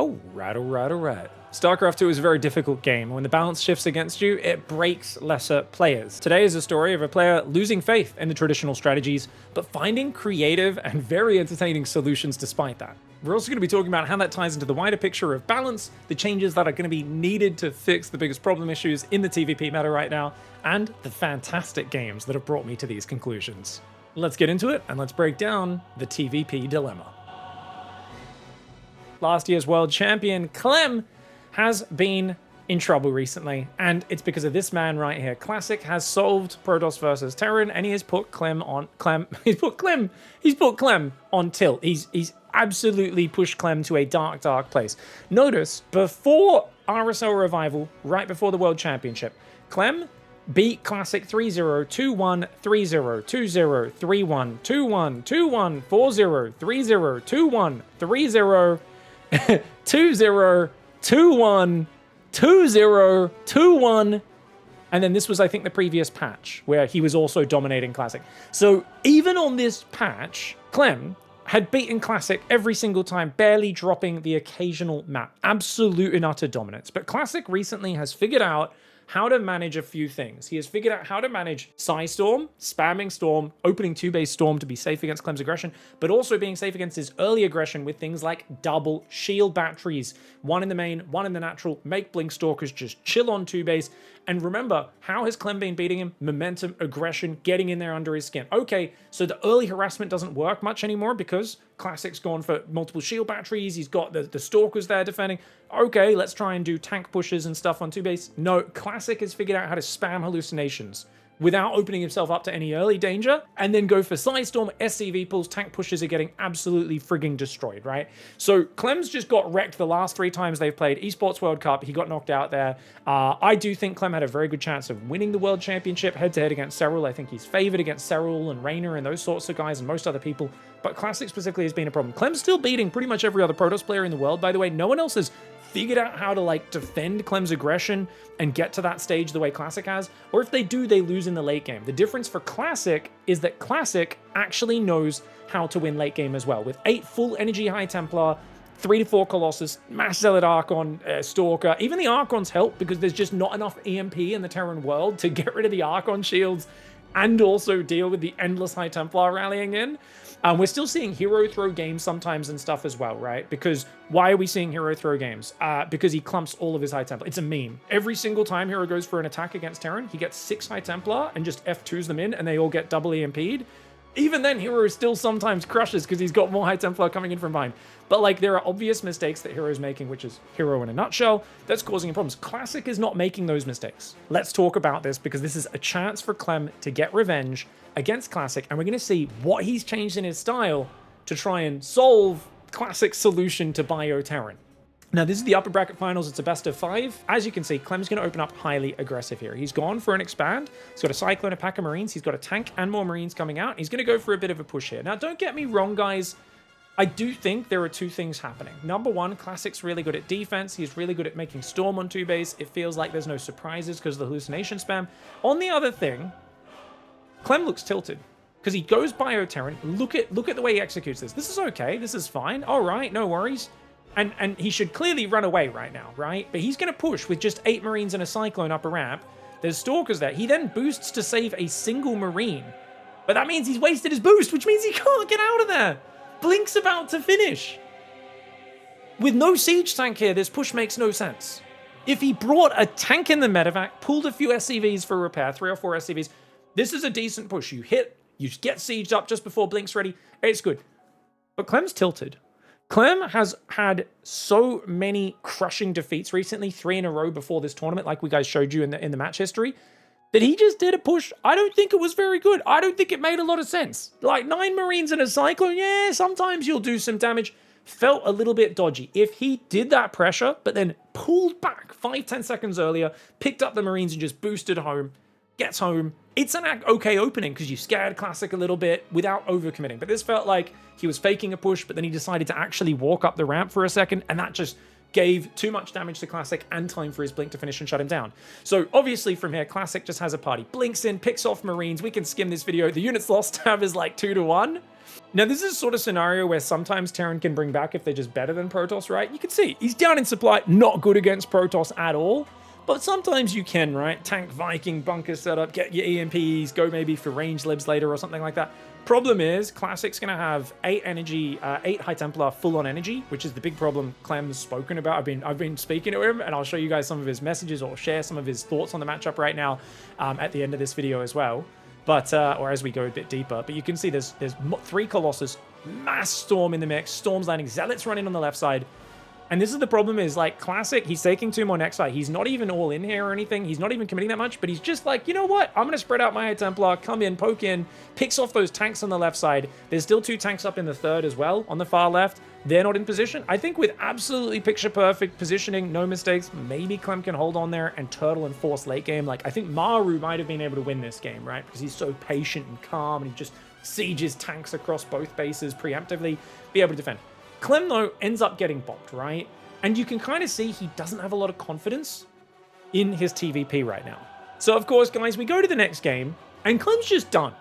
Oh, right. StarCraft 2 is a very difficult game. When the balance shifts against you, it breaks lesser players. Today is a story of a player losing faith in the traditional strategies, but finding creative and very entertaining solutions despite that. We're also going to be talking about how that ties into the wider picture of balance, the changes that are going to be needed to fix the biggest problem issues in the TvP meta right now, and the fantastic games that have brought me to these conclusions. Let's get into it, and let's break down the TvP Dilemma. Last year's world champion, Clem, has been in trouble recently, and it's because of this man right here. Classic has solved Protoss versus Terran, and he has put Clem on He's put Clem on tilt. He's absolutely pushed Clem to a dark place. Notice, before RSL Revival, right before the World Championship, Clem beat Classic 3-0, 2-1, 3-0, 2-0, 3-1, 2-1, 2-1, 4-0, 3-0, 2-1, 3-0, 2-0, 2-1, 2-0, 2-1, and then this was, I think, the previous patch where he was also dominating Classic. So even on this patch, Clem had beaten Classic every single time, barely dropping the occasional map. Absolute and utter dominance. But Classic recently has figured out how to manage a few things. He has figured out how to manage Storm, spamming Storm, opening 2-base Storm to be safe against Clem's aggression, but also being safe against his early aggression with things like double shield batteries. One in the main, one in the natural, make Blink Stalkers just chill on 2-base. And remember, how has Clem been beating him? Momentum, aggression, getting in there under his skin. Okay, so the early harassment doesn't work much anymore because Classic's gone for multiple shield batteries. He's got the Stalkers there defending. Okay, let's try and do tank pushes and stuff on 2-base. No, Classic has figured out how to spam hallucinations without opening himself up to any early danger, and then go for Storm, SCV pulls, tank pushes are getting absolutely frigging destroyed, right? So Clem's just got wrecked the last 3 times they've played Esports World Cup. He got knocked out there. I do think Clem had a very good chance of winning the World Championship head-to-head against Serral. I think he's favored against Serral and Raynor and those sorts of guys and most other people, but Classic specifically has been a problem. Clem's still beating pretty much every other Protoss player in the world, by the way. No one else has figured out how to like defend Clem's aggression and get to that stage the way Classic has, or if they do, they lose in the late game. The difference for Classic is that Classic actually knows how to win late game as well. With 8 full energy High Templar, 3 to 4 Colossus, Mass Zealot Archon, Stalker. Even the Archons help because there's just not enough EMP in the Terran world to get rid of the Archon shields and also deal with the endless High Templar rallying in. We're still seeing hero throw games sometimes and stuff as well, right? Because why are we seeing hero throw games? Because he clumps all of his High Templar. It's a meme. Every single time hero goes for an attack against Terran, he gets 6 High Templar and just F2s them in, and they all get double EMP'd. Even then, hero still sometimes crushes because he's got more High Templar coming in from behind. But like, there are obvious mistakes that hero's making, which is hero in a nutshell, that's causing him problems. Classic is not making those mistakes. Let's talk about this because this is a chance for Clem to get revenge against Classic, and we're going to see what he's changed in his style to try and solve Classic's solution to Bio Terran. Now, this is the upper bracket finals. It's a best of 5. As you can see, Clem's going to open up highly aggressive here. He's gone for an expand. He's got a Cyclone, a pack of Marines. He's got a tank and more Marines coming out. He's going to go for a bit of a push here. Now, don't get me wrong, guys. I do think there are 2 things happening. Number 1, Classic's really good at defense. He's really good at making Storm on 2-base. It feels like there's no surprises because of the hallucination spam. On the other thing, Clem looks tilted because he goes Bio Terran. Look at the way he executes this. This is okay. This is fine. All right, no worries. And he should clearly run away right now, right? But he's going to push with just 8 Marines and a Cyclone up a ramp. There's Stalkers there. He then boosts to save a single Marine. But that means he's wasted his boost, which means he can't get out of there. Blink's about to finish. With no siege tank here, this push makes no sense. If he brought a tank in the medevac, pulled a few SCVs for repair, 3 or 4 SCVs, this is a decent push. You hit, you get sieged up just before Blink's ready. It's good. But Clem's tilted. Clem has had so many crushing defeats recently, 3 in a row before this tournament, like we guys showed you in the match history, that he just did a push. I don't think it was very good. I don't think it made a lot of sense. Like 9 Marines and a Cyclone, yeah, sometimes you'll do some damage. Felt a little bit dodgy. If he did that pressure, but then pulled back 5-10 seconds earlier, picked up the Marines and just boosted home, gets home, it's an okay opening because you scared Classic a little bit without overcommitting. But this felt like he was faking a push, but then he decided to actually walk up the ramp for a second, and that just gave too much damage to Classic and time for his Blink to finish and shut him down. So obviously from here, Classic just has a party. Blinks in, picks off Marines. We can skim this video. The units lost tab is like 2-1. Now, this is a sort of scenario where sometimes Terran can bring back if they're just better than Protoss, right? You can see he's down in supply, not good against Protoss at all. But sometimes you can, right? Tank Viking, bunker setup, get your EMPs, go maybe for range libs later or something like that. Problem is, Classic's going to have 8 High Templar full on energy, which is the big problem Clem's spoken about. I've been speaking to him, and I'll show you guys some of his messages or share some of his thoughts on the matchup right now at the end of this video as well. But or as we go a bit deeper. But you can see there's 3 Colossus, mass storm in the mix, storms landing, zealots running on the left side. And this is the problem is, like, Classic, he's taking 2 more next side. He's not even all in here or anything. He's not even committing that much, but he's just like, you know what? I'm going to spread out my High Templar, come in, poke in, picks off those tanks on the left side. There's still 2 tanks up in the third as well on the far left. They're not in position. I think with absolutely picture-perfect positioning, no mistakes, maybe Clem can hold on there and turtle and force late game. Like, I think Maru might have been able to win this game, right? Because he's so patient and calm, and he just sieges tanks across both bases preemptively, be able to defend. Clem, though, ends up getting bopped, right? And you can kind of see he doesn't have a lot of confidence in his TvP right now. So, of course, guys, we go to the next game, and Clem's just done.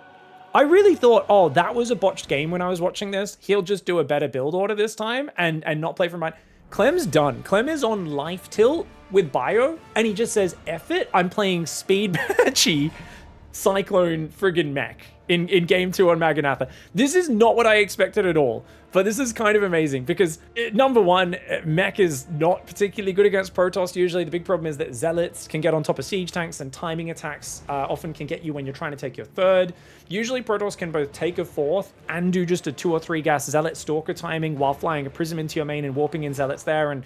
I really thought, oh, that was a botched game when I was watching this. He'll just do a better build order this time and not play from mine. Clem's done. Clem is on life tilt with Bio, and he just says, F it, I'm playing Speed Banshee Cyclone friggin' Mech in game 2 on Maganatha. This is not what I expected at all, but this is kind of amazing because, number one, Mech is not particularly good against Protoss usually. The big problem is that Zealots can get on top of siege tanks, and timing attacks often can get you when you're trying to take your third. Usually Protoss can both take a fourth and do just a 2 or 3 gas Zealot Stalker timing while flying a Prism into your main and warping in Zealots there, and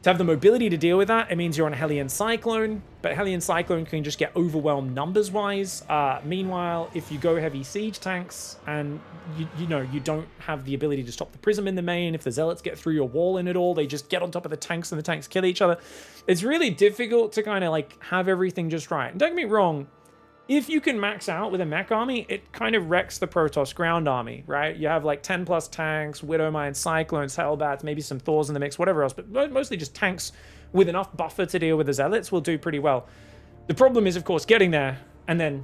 to have the mobility to deal with that, it means you're on a Hellion Cyclone, but Hellion Cyclone can just get overwhelmed numbers-wise. Meanwhile, if you go heavy siege tanks and you know you don't have the ability to stop the Prism in the main, if the Zealots get through your wall in it all, they just get on top of the tanks and the tanks kill each other. It's really difficult to kind of like have everything just right. And don't get me wrong, if you can max out with a mech army, it kind of wrecks the Protoss ground army, right? You have like 10 plus tanks, Widowmine, Cyclones, Hellbats, maybe some Thors in the mix, whatever else, but mostly just tanks with enough buffer to deal with the Zealots will do pretty well. The problem is, of course, getting there, and then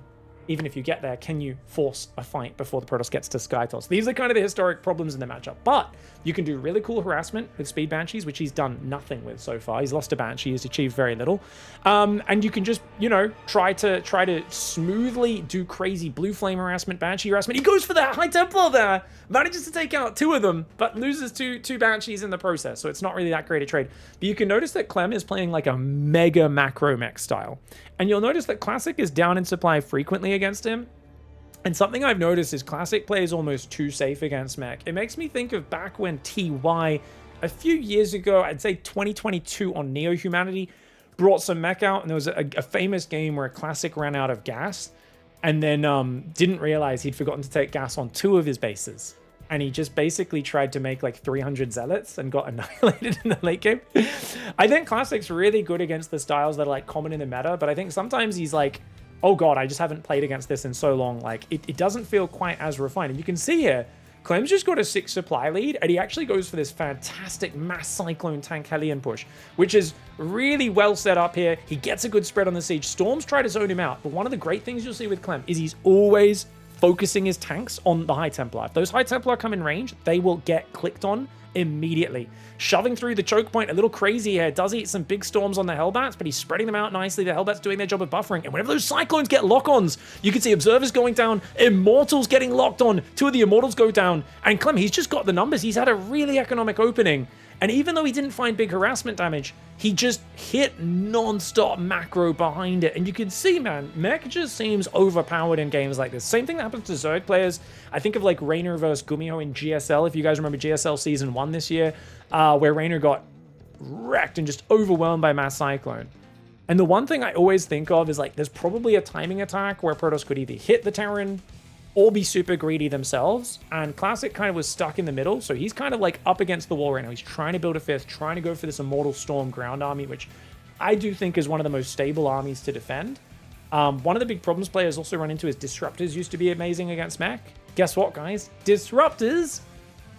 even if you get there, can you force a fight before the Protoss gets to Skytoss? These are kind of the historic problems in the matchup, but you can do really cool harassment with Speed Banshees, which he's done nothing with so far. He's lost a Banshee, he's achieved very little. And you can just, you know, try to smoothly do crazy Blue Flame harassment, Banshee harassment. He goes for that High Templar there, manages to take out 2 of them, but loses two Banshees in the process, so it's not really that great a trade. But you can notice that Clem is playing like a mega macro mech style. And you'll notice that Classic is down in supply frequently against him. And something I've noticed is Classic plays almost too safe against Mech. It makes me think of back when TY, a few years ago, I'd say 2022 on Neo Humanity, brought some Mech out, and there was a famous game where Classic ran out of gas and then didn't realize he'd forgotten to take gas on 2 of his bases. And he just basically tried to make like 300 Zealots and got annihilated in the late game. I think Classic's really good against the styles that are like common in the meta, but I think sometimes he's like, oh god, I just haven't played against this in so long. Like, it doesn't feel quite as refined. And you can see here, Clem's just got a 6 supply lead, and he actually goes for this fantastic mass Cyclone tank Hellion push, which is really well set up here. He gets a good spread on the siege. Storms try to zone him out, but one of the great things you'll see with Clem is he's always focusing his tanks on the High Templar. If those High Templar come in range, they will get clicked on immediately. Shoving through the choke point a little crazy here. Does eat some big storms on the Hellbats, but he's spreading them out nicely. The Hellbats doing their job of buffering. And whenever those Cyclones get lock-ons, you can see Observers going down, Immortals getting locked on. 2 of the Immortals go down. And Clem, he's just got the numbers. He's had a really economic opening. And even though he didn't find big harassment damage, he just hit non-stop macro behind it. And you can see, man, Mech just seems overpowered in games like this. Same thing that happens to Zerg players. I think of like Raynor versus Gumiho in GSL, if you guys remember GSL Season 1 this year, where Raynor got wrecked and just overwhelmed by Mass Cyclone. And the one thing I always think of is like, there's probably a timing attack where Protoss could either hit the Terran or be super greedy themselves, and Classic kind of was stuck in the middle, so he's kind of like up against the wall right now. He's trying to build a 5th, trying to go for this Immortal Storm ground army, which I do think is one of the most stable armies to defend. One of the big problems players also run into is Disruptors used to be amazing against Mech. Guess what, guys? Disruptors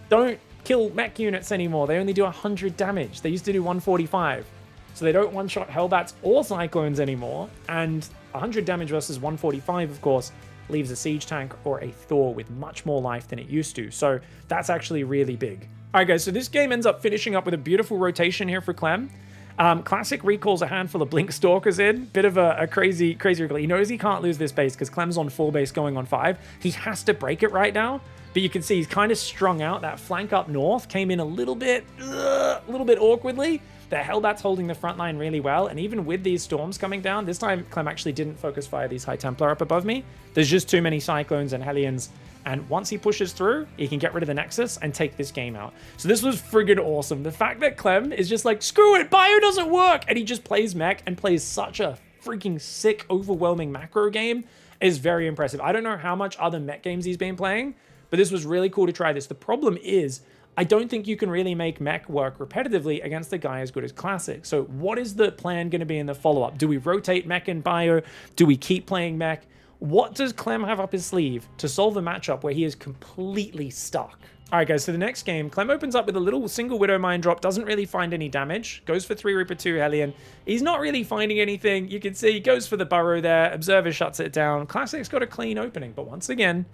don't kill Mech units anymore. They only do 100 damage. They used to do 145. So they don't one-shot Hellbats or Cyclones anymore, and 100 damage versus 145, of course, leaves a siege tank or a Thor with much more life than it used to. So that's actually really big. All right, guys, so this game ends up finishing up with a beautiful rotation here for Clem. Classic recalls a handful of Blink Stalkers in. Bit of a crazy recall. He knows he can't lose this base because Clem's on 4 base going on 5. He has to break it right now. But you can see he's kind of strung out. That flank up north came in a little bit awkwardly. The Hellbat's holding the front line really well. And even with these storms coming down, this time Clem actually didn't focus fire these High Templar up above me. There's just too many Cyclones and Hellions. And once he pushes through, he can get rid of the Nexus and take this game out. So this was friggin' awesome. The fact that Clem is just like, screw it, bio doesn't work. And he just plays mech and plays such a freaking sick, overwhelming macro game is very impressive. I don't know how much other mech games he's been playing, but this was really cool to try this. The problem is, I don't think you can really make mech work repetitively against a guy as good as Classic. So what is the plan going to be in the follow-up? Do we rotate mech and bio? Do we keep playing mech? What does Clem have up his sleeve to solve a matchup where he is completely stuck? All right, guys, so the next game, Clem opens up with a little single Widow Mine drop, doesn't really find any damage, goes for 3 Reaper 2 Hellion. He's not really finding anything. You can see he goes for the burrow there. Observer shuts it down. Classic's got a clean opening, but once again,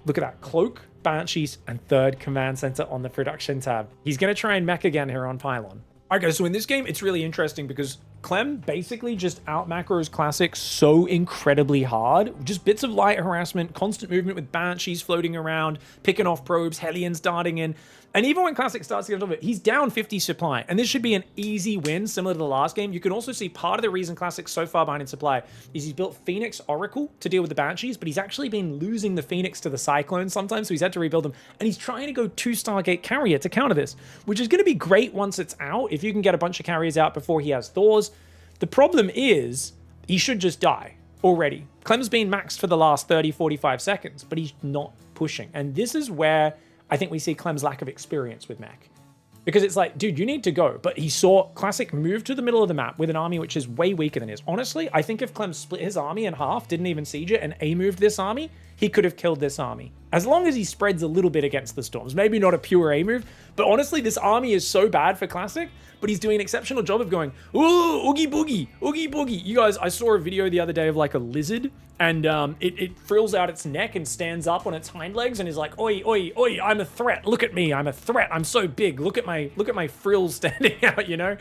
look at that. Cloak, Banshees, and 3rd Command Center on the production tab. He's going to try and mech again here on Pylon. All right, guys, so in this game, it's really interesting because Clem basically just out-macros Classic so incredibly hard. Just bits of light harassment, constant movement with Banshees floating around, picking off probes, Hellions darting in. And even when Classic starts to get on top of it, he's down 50 supply. And this should be an easy win, similar to the last game. You can also see part of the reason Classic's so far behind in supply is he's built Phoenix Oracle to deal with the Banshees, but he's actually been losing the Phoenix to the Cyclones sometimes, so he's had to rebuild them. And he's trying to go 2 Stargate Carrier to counter this, which is going to be great once it's out, if you can get a bunch of carriers out before he has Thors. The problem is, he should just die already. Clem's been maxed for the last 30, 45 seconds, but he's not pushing. And this is where I think we see Clem's lack of experience with mech. Because it's like, dude, you need to go. But he saw Classic move to the middle of the map with an army which is way weaker than his. Honestly, I think if Clem split his army in half, didn't even siege it, and A-moved this army, he could have killed this army. As long as he spreads a little bit against the storms. Maybe not a pure A-move, but honestly, this army is so bad for Classic, but he's doing an exceptional job of going, ooh, oogie boogie, oogie boogie. You guys, I saw a video the other day of like a lizard, and it frills out its neck and stands up on its hind legs and is like, oi, oi, oi, I'm a threat. Look at me, I'm a threat. I'm so big. Look at my frills standing out, you know?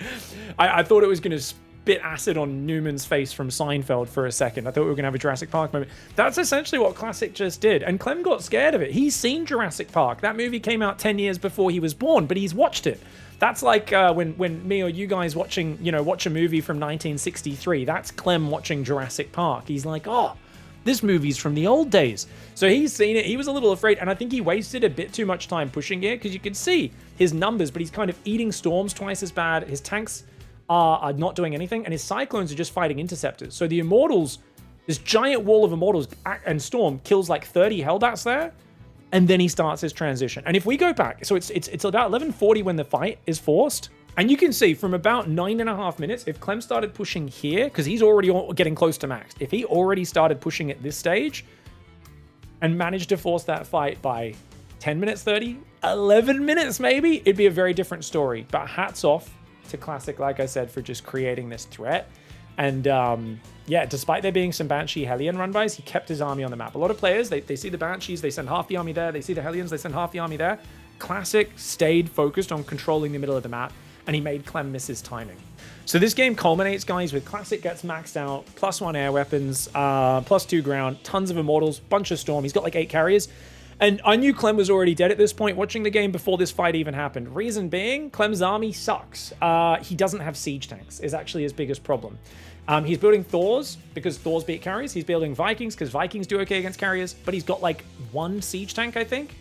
I thought it was going to spit acid on Newman's face from Seinfeld for a second. I thought we were going to have a Jurassic Park moment. That's essentially what Classic just did. And Clem got scared of it. He's seen Jurassic Park. That movie came out 10 years before he was born, but he's watched it. That's like when me or you guys watch a movie from 1963. That's Clem watching Jurassic Park. He's like, oh, this movie's from the old days. So he's seen it. He was a little afraid, and I think he wasted a bit too much time pushing it because you could see his numbers, but he's kind of eating storms twice as bad. His tanks are not doing anything, and his Cyclones are just fighting interceptors. So the Immortals, this giant wall of Immortals and Storm kills like 30 Hellbats there, and then he starts his transition. And if we go back, so it's about 11:40 when the fight is forced, and you can see from about 9.5 minutes, if Clem started pushing here, because he's already getting close to max, if he already started pushing at this stage and managed to force that fight by 10 minutes, 30, 11 minutes maybe, it'd be a very different story. But hats off to Classic, like I said, for just creating this threat. And yeah, despite there being some Banshee Hellion run-bys, he kept his army on the map. A lot of players, they see the Banshees, they send half the army there. They see the Hellions, they send half the army there. Classic stayed focused on controlling the middle of the map, and he made Clem miss his timing. So this game culminates, guys, with Classic gets maxed out, +1 air weapons, +2 ground, tons of Immortals, bunch of Storm. He's got like 8 carriers. And I knew Clem was already dead at this point, watching the game before this fight even happened. Reason being, Clem's army sucks. He doesn't have siege tanks, is actually his biggest problem. He's building Thors, because Thors beat carriers. He's building Vikings, because Vikings do okay against carriers. But he's got like 1 siege tank, I think.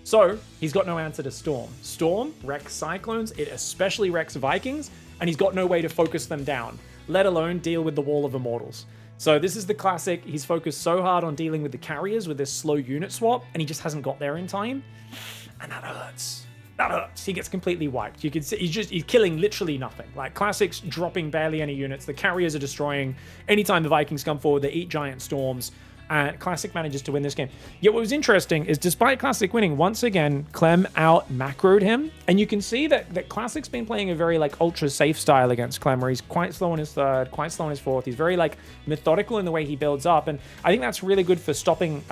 So he's got no answer to Storm. Storm wrecks Cyclones, it especially wrecks Vikings, and he's got no way to focus them down, let alone deal with the wall of Immortals. So this is the Classic. He's focused so hard on dealing with the carriers with this slow unit swap, and he just hasn't got there in time. And that hurts. That hurts. He gets completely wiped. You can see he's killing literally nothing. Like, Classic's dropping barely any units. The carriers are destroying. Anytime the Vikings come forward, they eat giant storms. and Classic manages to win this game. Yet what was interesting is despite Classic winning, once again, Clem out-macroed him, and you can see that Classic's been playing a very, like, ultra-safe style against Clem, where he's quite slow on his third, quite slow on his fourth. He's very, like, methodical in the way he builds up, and I think that's really good for stopping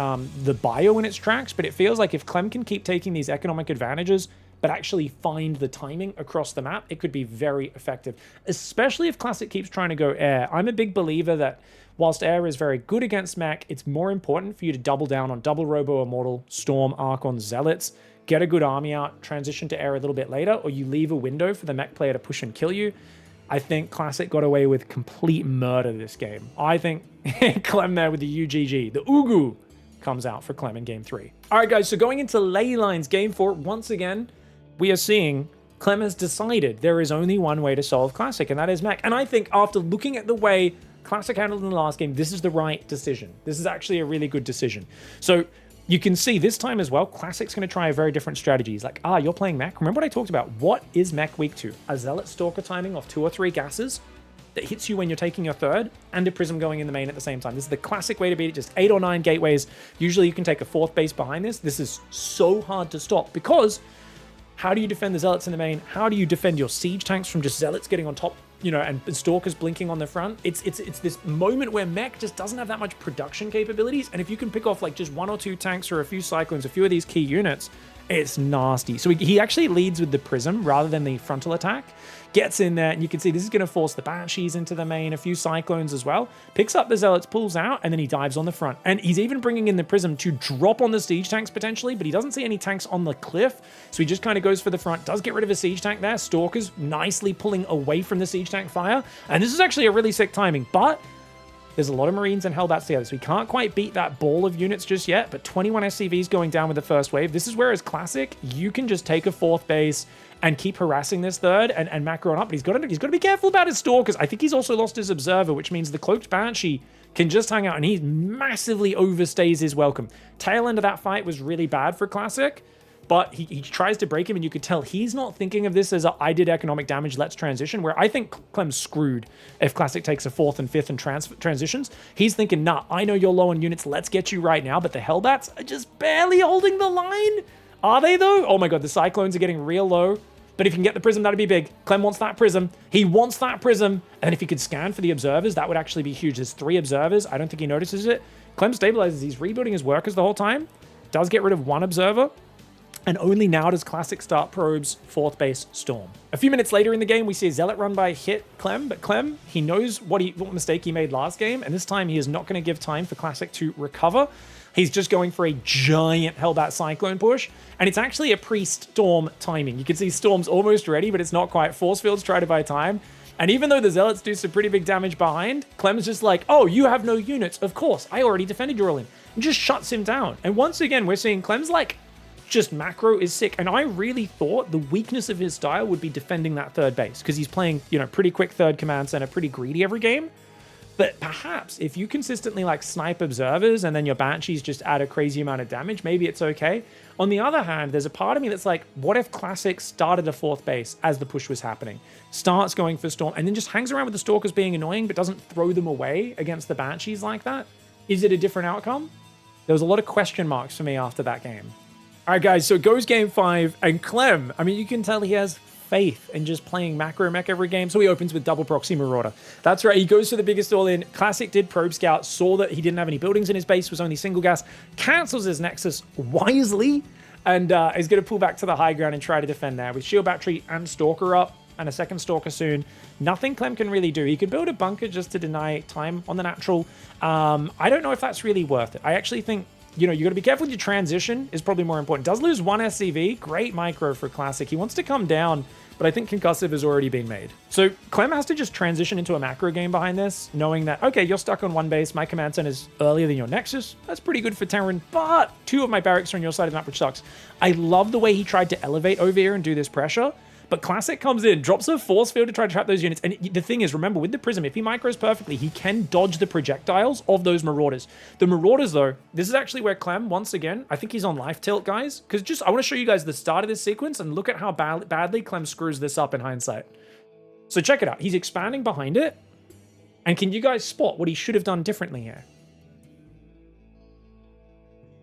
the bio in its tracks, but it feels like if Clem can keep taking these economic advantages, but actually find the timing across the map, it could be very effective, especially if Classic keeps trying to go air. I'm a big believer that whilst air is very good against Mech, it's more important for you to double down on double Robo Immortal, Storm, Archon, Zealots, get a good army out, transition to air a little bit later, or you leave a window for the Mech player to push and kill you. I think Classic got away with complete murder this game. I think Clem there with the UGG, the Ugu, comes out for Clem in Game 3. All right, guys, so going into Ley Lines Game 4, once again, we are seeing Clem has decided there is only one way to solve Classic, and that is Mech. And I think after looking at the way Classic handled in the last game, this is the right decision. This is actually a really good decision. So you can see this time as well, Classic's going to try a very different strategy. He's like, you're playing Mech? Remember what I talked about? What is Mech weak to? A Zealot Stalker timing of 2 or 3 gases that hits you when you're taking your third, and a Prism going in the main at the same time. This is the classic way to beat it, just 8 or 9 gateways. Usually you can take a 4th base behind this. This is so hard to stop because how do you defend the Zealots in the main? How do you defend your siege tanks from just Zealots getting on top, and Stalkers blinking on the front? It's this moment where Mech just doesn't have that much production capabilities, and if you can pick off like just 1 or 2 tanks or a few Cyclones, a few of these key units, it's nasty. So he actually leads with the Prism rather than the frontal attack. Gets in there, and you can see this is going to force the Banshees into the main, a few Cyclones as well. Picks up the Zealots, pulls out, and then he dives on the front. And he's even bringing in the Prism to drop on the siege tanks potentially, but he doesn't see any tanks on the cliff, so he just kind of goes for the front, does get rid of a siege tank there. Stalkers nicely pulling away from the siege tank fire, and this is actually a really sick timing, but there's a lot of Marines and Hellbats together, so we can't quite beat that ball of units just yet, but 21 SCVs going down with the first wave. This is where, as Classic, you can just take a 4th base and keep harassing this third and macro on up, but he's got to be careful about his Stalkers. I think he's also lost his Observer, which means the Cloaked Banshee can just hang out, and he massively overstays his welcome. Tail end of that fight was really bad for Classic, but he tries to break him, and you could tell he's not thinking of this as a I did economic damage, let's transition, where I think Clem's screwed if Classic takes a 4th and 5th and transitions. He's thinking, nah, I know you're low on units, let's get you right now, but the Hellbats are just barely holding the line. Are they, though? Oh my god, the Cyclones are getting real low. But if you can get the Prism, that'd be big. Clem wants that Prism. He wants that Prism. And if he could scan for the Observers, that would actually be huge. There's 3 Observers. I don't think he notices it. Clem stabilizes. He's rebuilding his workers the whole time. Does get rid of 1 Observer. And only now does Classic start probes 4th base Storm. A few minutes later in the game, we see a Zealot run by hit Clem, but Clem, he knows what mistake he made last game, and this time he is not going to give time for Classic to recover. He's just going for a giant Hellbat Cyclone push, and it's actually a pre-Storm timing. You can see Storm's almost ready, but it's not quite. Force Fields try to buy time, and even though the Zealots do some pretty big damage behind, Clem's just like, oh, you have no units. Of course, I already defended your all in. And just shuts him down. And once again, we're seeing Clem's like, just macro is sick, and I really thought the weakness of his style would be defending that 3rd base, because he's playing, pretty quick 3rd command center, pretty greedy every game. But perhaps if you consistently like snipe Observers and then your Banshees just add a crazy amount of damage, maybe it's okay. On the other hand, there's a part of me that's like, what if Classic started a 4th base as the push was happening, starts going for Storm, and then just hangs around with the Stalkers being annoying, but doesn't throw them away against the Banshees like that? Is it a different outcome? There was a lot of question marks for me after that game. All right, guys, so it goes Game 5, and Clem, I mean, you can tell he has faith in just playing macro mech every game, so he opens with double proxy Marauder. That's right, he goes for the biggest all-in. Classic did probe scout, saw that he didn't have any buildings in his base, was only single gas, cancels his Nexus wisely, and is going to pull back to the high ground and try to defend there. With Shield Battery and Stalker up, and a second Stalker soon, nothing Clem can really do. He could build a bunker just to deny time on the natural. I don't know if that's really worth it. I actually think, you got to be careful with your transition is probably more important. Does lose 1 SCV, great micro for Classic. He wants to come down, but I think Concussive has already been made. So Clem has to just transition into a macro game behind this, knowing that, okay, you're stuck on 1 base, my command center is earlier than your Nexus. That's pretty good for Terran, but 2 of my barracks are on your side of the map, which sucks. I love the way he tried to elevate over here and do this pressure, but Classic comes in, drops a force field to try to trap those units. And the thing is, remember, with the Prism, if he micros perfectly, he can dodge the projectiles of those Marauders. The Marauders, though, this is actually where Clem, once again, I think he's on life tilt, guys. Because I want to show you guys the start of this sequence and look at how badly Clem screws this up in hindsight. So check it out. He's expanding behind it. And can you guys spot what he should have done differently here?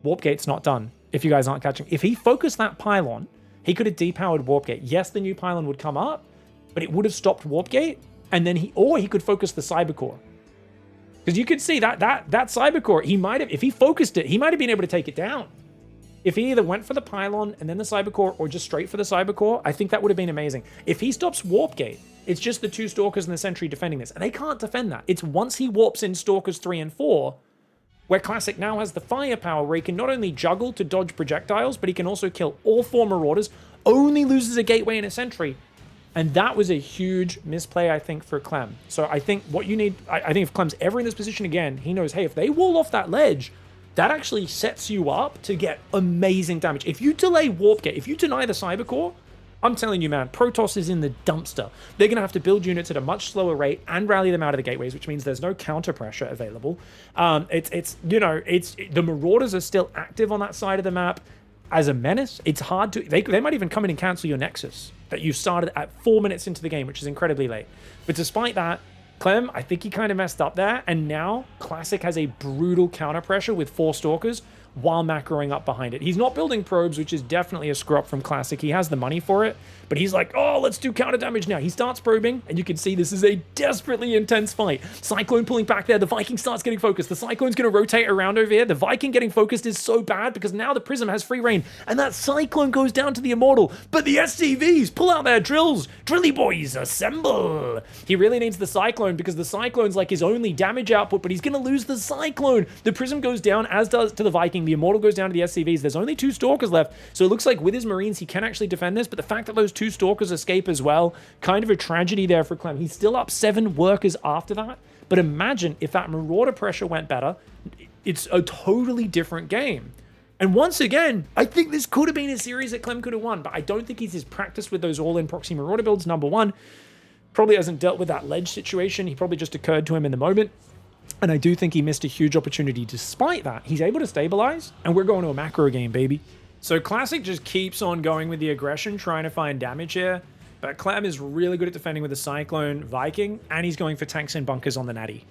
Warp Gate's not done, if you guys aren't catching. If he focused that pylon, he could have depowered Warp Gate. Yes, the new pylon would come up, but it would have stopped Warp Gate, and then he could focus the Cyber Core. Because you could see that Cyber Core, he might have, if he focused it, he might have been able to take it down. If he either went for the pylon and then the Cyber Core, or just straight for the Cyber Core, I think that would have been amazing. If he stops Warp Gate, it's just the 2 Stalkers and the Sentry defending this, and they can't defend that. It's once he warps in Stalkers 3 and 4, where Classic now has the firepower where he can not only juggle to dodge projectiles, but he can also kill all 4 Marauders, only loses a Gateway and a Sentry. And that was a huge misplay, I think, for Clem. So I think what you need, I think if Clem's ever in this position again, he knows, hey, if they wall off that ledge, that actually sets you up to get amazing damage. If you delay Warp Gate, if you deny the Cyber Core, I'm telling you, man, Protoss is in the dumpster. They're going to have to build units at a much slower rate and rally them out of the gateways, which means there's no counter pressure available. The Marauders are still active on that side of the map as a menace. It's hard to, they might even come in and cancel your Nexus that you started at 4 minutes into the game, which is incredibly late. But despite that, Clem, I think he kind of messed up there, and now Classic has a brutal counter pressure with 4 Stalkers while macroing up behind it. He's not building probes, which is definitely a screw up from Classic. He has the money for it, but he's like, oh, let's do counter damage now. He starts probing, and you can see this is a desperately intense fight. Cyclone pulling back there. The Viking starts getting focused. The Cyclone's going to rotate around over here. The Viking getting focused is so bad because now the Prism has free reign, and that Cyclone goes down to the Immortal. But the SCVs pull out their drills. Drilly boys, assemble. He really needs the Cyclone because the Cyclone's like his only damage output, but he's going to lose the Cyclone. The Prism goes down, as does to the Viking. The Immortal goes down to the SCVs. There's only 2 Stalkers left, so it looks like with his Marines, he can actually defend this, but the fact that those 2 Stalkers escape as well, kind of a tragedy there for Clem. He's still up 7 workers after that, but imagine if that Marauder pressure went better, it's a totally different game. And once again, I think this could have been a series that Clem could have won, but I don't think he's as practiced with those all-in proxy Marauder builds, number one. Probably hasn't dealt with that ledge situation. He probably just occurred to him in the moment. And I do think he missed a huge opportunity. Despite that, he's able to stabilize, and we're going to a macro game, baby. So Classic just keeps on going with the aggression, trying to find damage here. But Clem is really good at defending with the Cyclone Viking, and he's going for tanks and bunkers on the Natty.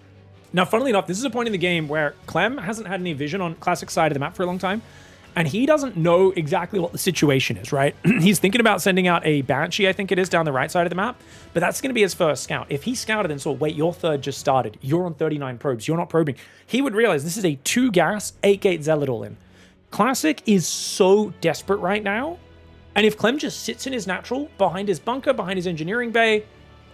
Now, funnily enough, this is a point in the game where Clem hasn't had any vision on Classic's side of the map for a long time, and he doesn't know exactly what the situation is, right? He's thinking about sending out a Banshee, I think it is, down the right side of the map, but that's going to be his first scout. If he scouted and saw, wait, your third just started, you're on 39 probes, you're not probing, he would realize this is a 2-gas, 8-gate Zealot all-in. Classic is so desperate right now, and if Clem just sits in his natural, behind his bunker, behind his engineering bay,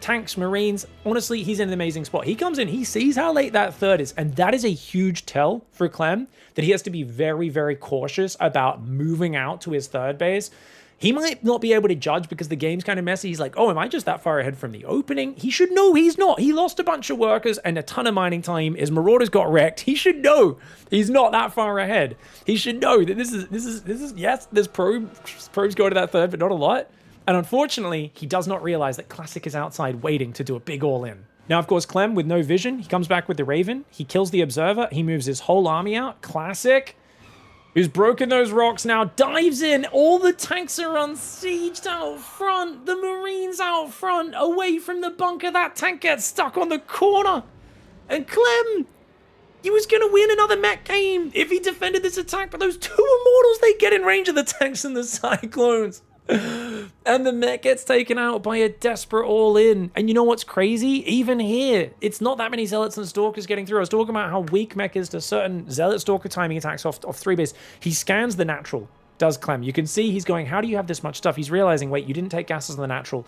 tanks, Marines, honestly, he's in an amazing spot. He comes in, he sees how late that third is, and that is a huge tell for Clem that he has to be very, very cautious about moving out to his third base. He might not be able to judge because the game's kind of messy. He's like, oh, am I just that far ahead from the opening? He should know he's not. He lost a bunch of workers and a ton of mining time. His Marauders got wrecked. He should know he's not that far ahead. He should know that this is yes, there's probes go to that third, but not a lot. And unfortunately, he does not realize that Classic is outside waiting to do a big all-in. Now, of course, Clem, with no vision, he comes back with the Raven. He kills the Observer. He moves his whole army out. Classic, who's broken those rocks now, dives in. All the tanks are unsieged out front. The Marines out front, away from the bunker. That tank gets stuck on the corner. And Clem, he was going to win another mech game if he defended this attack. But those 2 Immortals, they get in range of the tanks and the Cyclones. And the mech gets taken out by a desperate all-in. And you know what's crazy? Even here, it's not that many Zealots and Stalkers getting through. I was talking about how weak mech is to certain Zealot Stalker timing attacks off 3 base. He scans the natural, does Clem. You can see he's going, how do you have this much stuff? He's realizing, wait, you didn't take gases on the natural.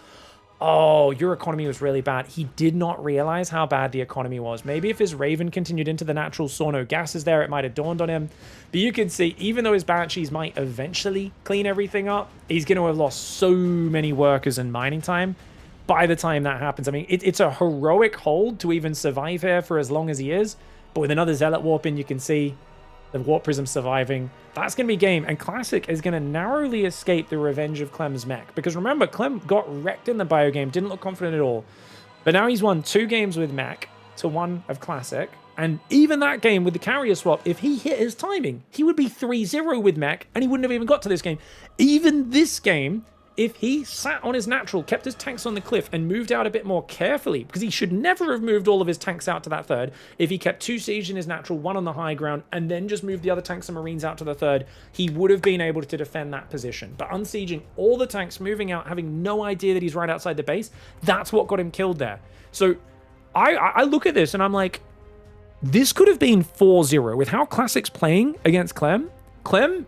Oh, your economy was really bad. He did not realize how bad the economy was. Maybe if his Raven continued into the natural, saw no gases there, it might have dawned on him. But you can see, even though his Banshees might eventually clean everything up, he's going to have lost so many workers and mining time by the time that happens. I mean, it's a heroic hold to even survive here for as long as he is. But with another Zealot warp in, you can see the Warp Prism surviving. That's going to be game. And Classic is going to narrowly escape the revenge of Clem's mech. Because remember, Clem got wrecked in the bio game, didn't look confident at all. But now he's won 2 games with mech to 1 of Classic. And even that game with the carrier swap, if he hit his timing, he would be 3-0 with mech, and he wouldn't have even got to this game. Even this game, if he sat on his natural, kept his tanks on the cliff, and moved out a bit more carefully, because he should never have moved all of his tanks out to that third, if he kept 2 siege in his natural, 1 on the high ground, and then just moved the other tanks and marines out to the third, he would have been able to defend that position. But unsieging all the tanks, moving out, having no idea that he's right outside the base, that's what got him killed there. So I look at this and I'm like, this could have been 4-0 with how Classic's playing against Clem. Clem,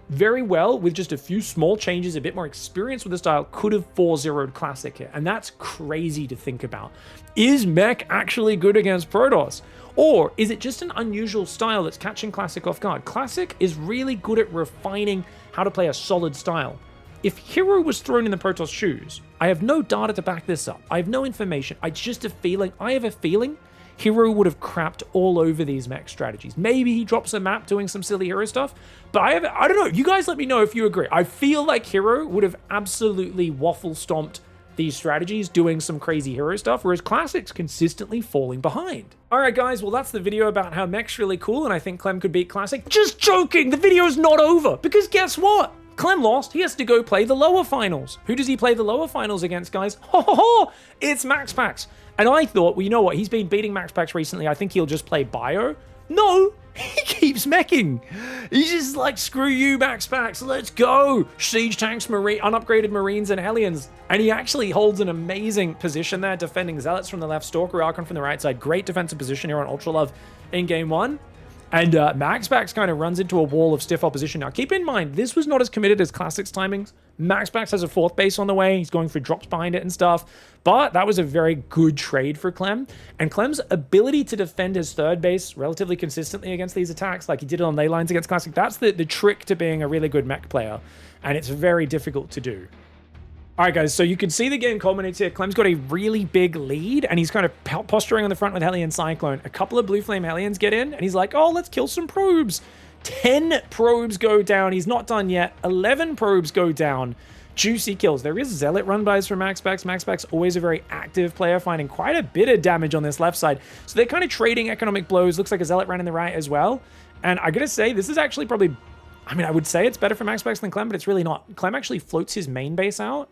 very well, with just a few small changes, a bit more experience with the style, could have 4-0'd Classic here. And that's crazy to think about. Is Mech actually good against Protoss? Or is it just an unusual style that's catching Classic off guard? Classic is really good at refining how to play a solid style. If Hero was thrown in the Protoss shoes, I have no data to back this up. I have no information. It's just a feeling. I have a feeling Hero would have crapped all over these mech strategies. Maybe he drops a map doing some silly hero stuff, but I don't know. You guys let me know if you agree. I feel like Hero would have absolutely waffle stomped these strategies doing some crazy hero stuff, whereas Classic's consistently falling behind. All right, guys, well, that's the video about how Mech's really cool, and I think Clem could beat Classic. Just joking, the video's not over, because guess what? Clem lost, he has to go play the lower finals. Who does he play the lower finals against, guys? Ho ho ho! It's MaxPax. And I thought, well, you know what? He's been beating MaxPax recently. I think he'll just play Bio. No, he keeps meching. He's just like, screw you, MaxPax, let's go. Siege tanks, unupgraded Marines, and Hellions. And he actually holds an amazing position there, defending Zealots from the left, Stalker Archon from the right side. Great defensive position here on Ultra Love in game 1. And MaxPax kind of runs into a wall of stiff opposition. Now, keep in mind, this was not as committed as Classic's timings. MaxPax has a 4th base on the way. He's going for drops behind it and stuff. But that was a very good trade for Clem. And Clem's ability to defend his 3rd base relatively consistently against these attacks, like he did it on ley lines against Classic, that's the trick to being a really good mech player. And it's very difficult to do. All right, guys, so you can see the game culminates here. Clem's got a really big lead, and he's kind of posturing on the front with Hellion Cyclone. A couple of Blue Flame Hellions get in, and he's like, oh, let's kill some probes. 10 probes go down. He's not done yet. 11 probes go down. Juicy kills. There is Zealot run-bys from MaxPax. MaxPax always a very active player, finding quite a bit of damage on this left side. So they're kind of trading economic blows. Looks like a Zealot ran in the right as well. And I gotta say, this is actually probably... I mean, I would say it's better for MaxPax than Clem, but it's really not. Clem actually floats his main base out.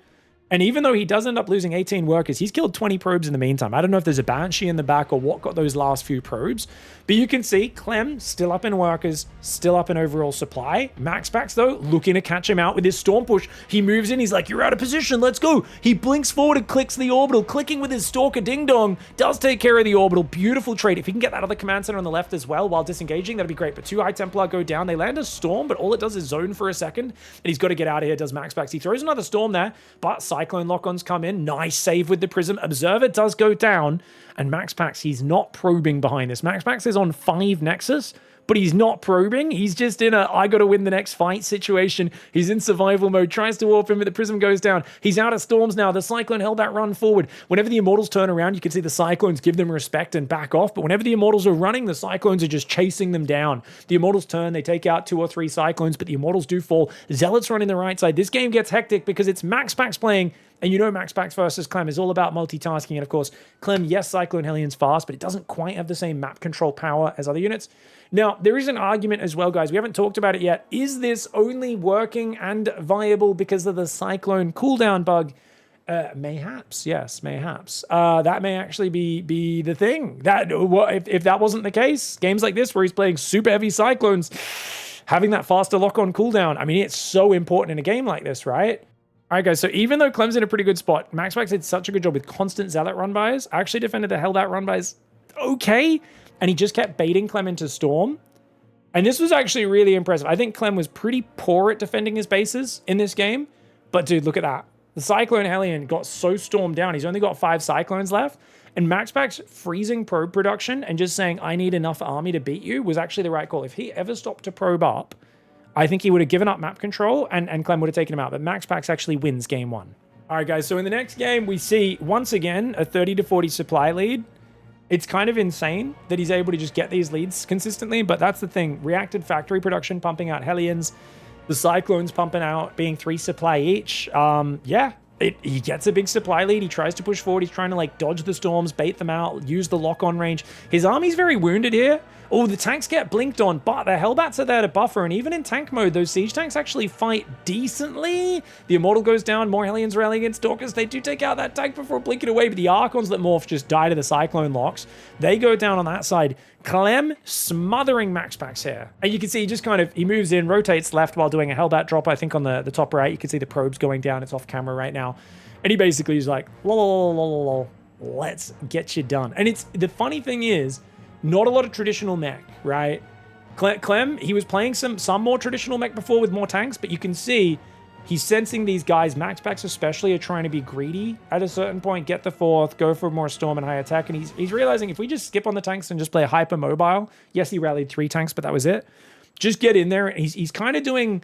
And even though he does end up losing 18 workers, he's killed 20 probes in the meantime. I don't know if there's a Banshee in the back or what got those last few probes. But you can see Clem still up in workers, still up in overall supply. MaxPax, though, looking to catch him out with his Storm Push. He moves in. He's like, you're out of position. Let's go. He blinks forward and clicks the orbital. Clicking with his Stalker Ding Dong. Does take care of the orbital. Beautiful trade. If he can get that other command center on the left as well while disengaging, that'd be great. But 2 High Templar go down. They land a Storm, but all it does is zone for a second. And he's got to get out of here, does MaxPax. He throws another Storm there, but Cyclone Lock-ons come in. Nice save with the Prism. Observer does go down. And MaxPax, he's not probing behind this. MaxPax is on 5 Nexus, but he's not probing. He's just in a I gotta win the next fight situation. He's in survival mode, tries to warp in, but the Prism goes down. He's out of storms now. The Cyclone held that run forward. Whenever the Immortals turn around, you can see the Cyclones give them respect and back off, but whenever the Immortals are running, the Cyclones are just chasing them down. The Immortals turn, they take out 2 or 3 Cyclones, but the Immortals do fall. Zealots running the right side. This game gets hectic because it's MaxPax playing, and you know MaxPax versus Clem is all about multitasking. And of course, Clem, yes, Cyclone Hellion's fast, but it doesn't quite have the same map control power as other units. Now, there is an argument as well, guys. We haven't talked about it yet. Is this only working and viable because of the Cyclone cooldown bug? Mayhaps, yes, mayhaps. That may actually be the thing. If that wasn't the case, games like this where he's playing super heavy Cyclones, having that faster lock-on cooldown, I mean, it's so important in a game like this, right? All right, guys, so even though Clem's in a pretty good spot, MaxPax did such a good job with constant Zealot run-bys. I actually defended the held out run-bys okay, and he just kept baiting Clem into Storm. And this was actually really impressive. I think Clem was pretty poor at defending his bases in this game, but dude, look at that. The Cyclone Hellion got so stormed down. He's only got 5 Cyclones left, and MaxPax freezing probe production and just saying, I need enough army to beat you was actually the right call. If he ever stopped to probe up, I think he would have given up map control and Clem would have taken him out, but MaxPax actually wins game 1. All right, guys, so in the next game, we see, once again, a 30 to 40 supply lead. It's kind of insane that he's able to just get these leads consistently, but that's the thing. Reacted factory production pumping out Hellions, the Cyclones pumping out, being 3 supply each. Yeah, he gets a big supply lead. He tries to push forward. He's trying to like dodge the storms, bait them out, use the lock-on range. His army's very wounded here. Oh, the tanks get blinked on, but the Hellbats are there to buffer, and even in tank mode, those siege tanks actually fight decently. The Immortal goes down, more Hellions rally against Stalkers. They do take out that tank before blinking away, but the Archons that morph just die to the Cyclone locks. They go down on that side. Clem smothering MaxPax here. And you can see he just kind of, he moves in, rotates left while doing a Hellbat drop, I think on the top right. You can see the probes going down. It's off camera right now. And he basically is like, lol, let's get you done. And it's, the funny thing is, not a lot of traditional mech, right? Clem, he was playing some more traditional mech before with more tanks, but you can see he's sensing these guys, MaxPax especially, are trying to be greedy at a certain point, get the fourth, go for more storm and high attack, and he's realizing if we just skip on the tanks and just play hyper mobile, yes, he rallied 3 tanks, but that was it. Just get in there, and he's kind of doing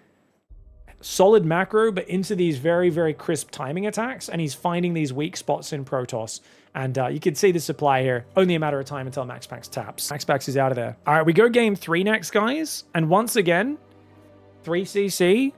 solid macro, but into these very, very crisp timing attacks, and he's finding these weak spots in Protoss. And you can see the supply here. Only a matter of time until MaxPax taps. MaxPax is out of there. All right, we go game 3 next, guys. And once again, 3cc,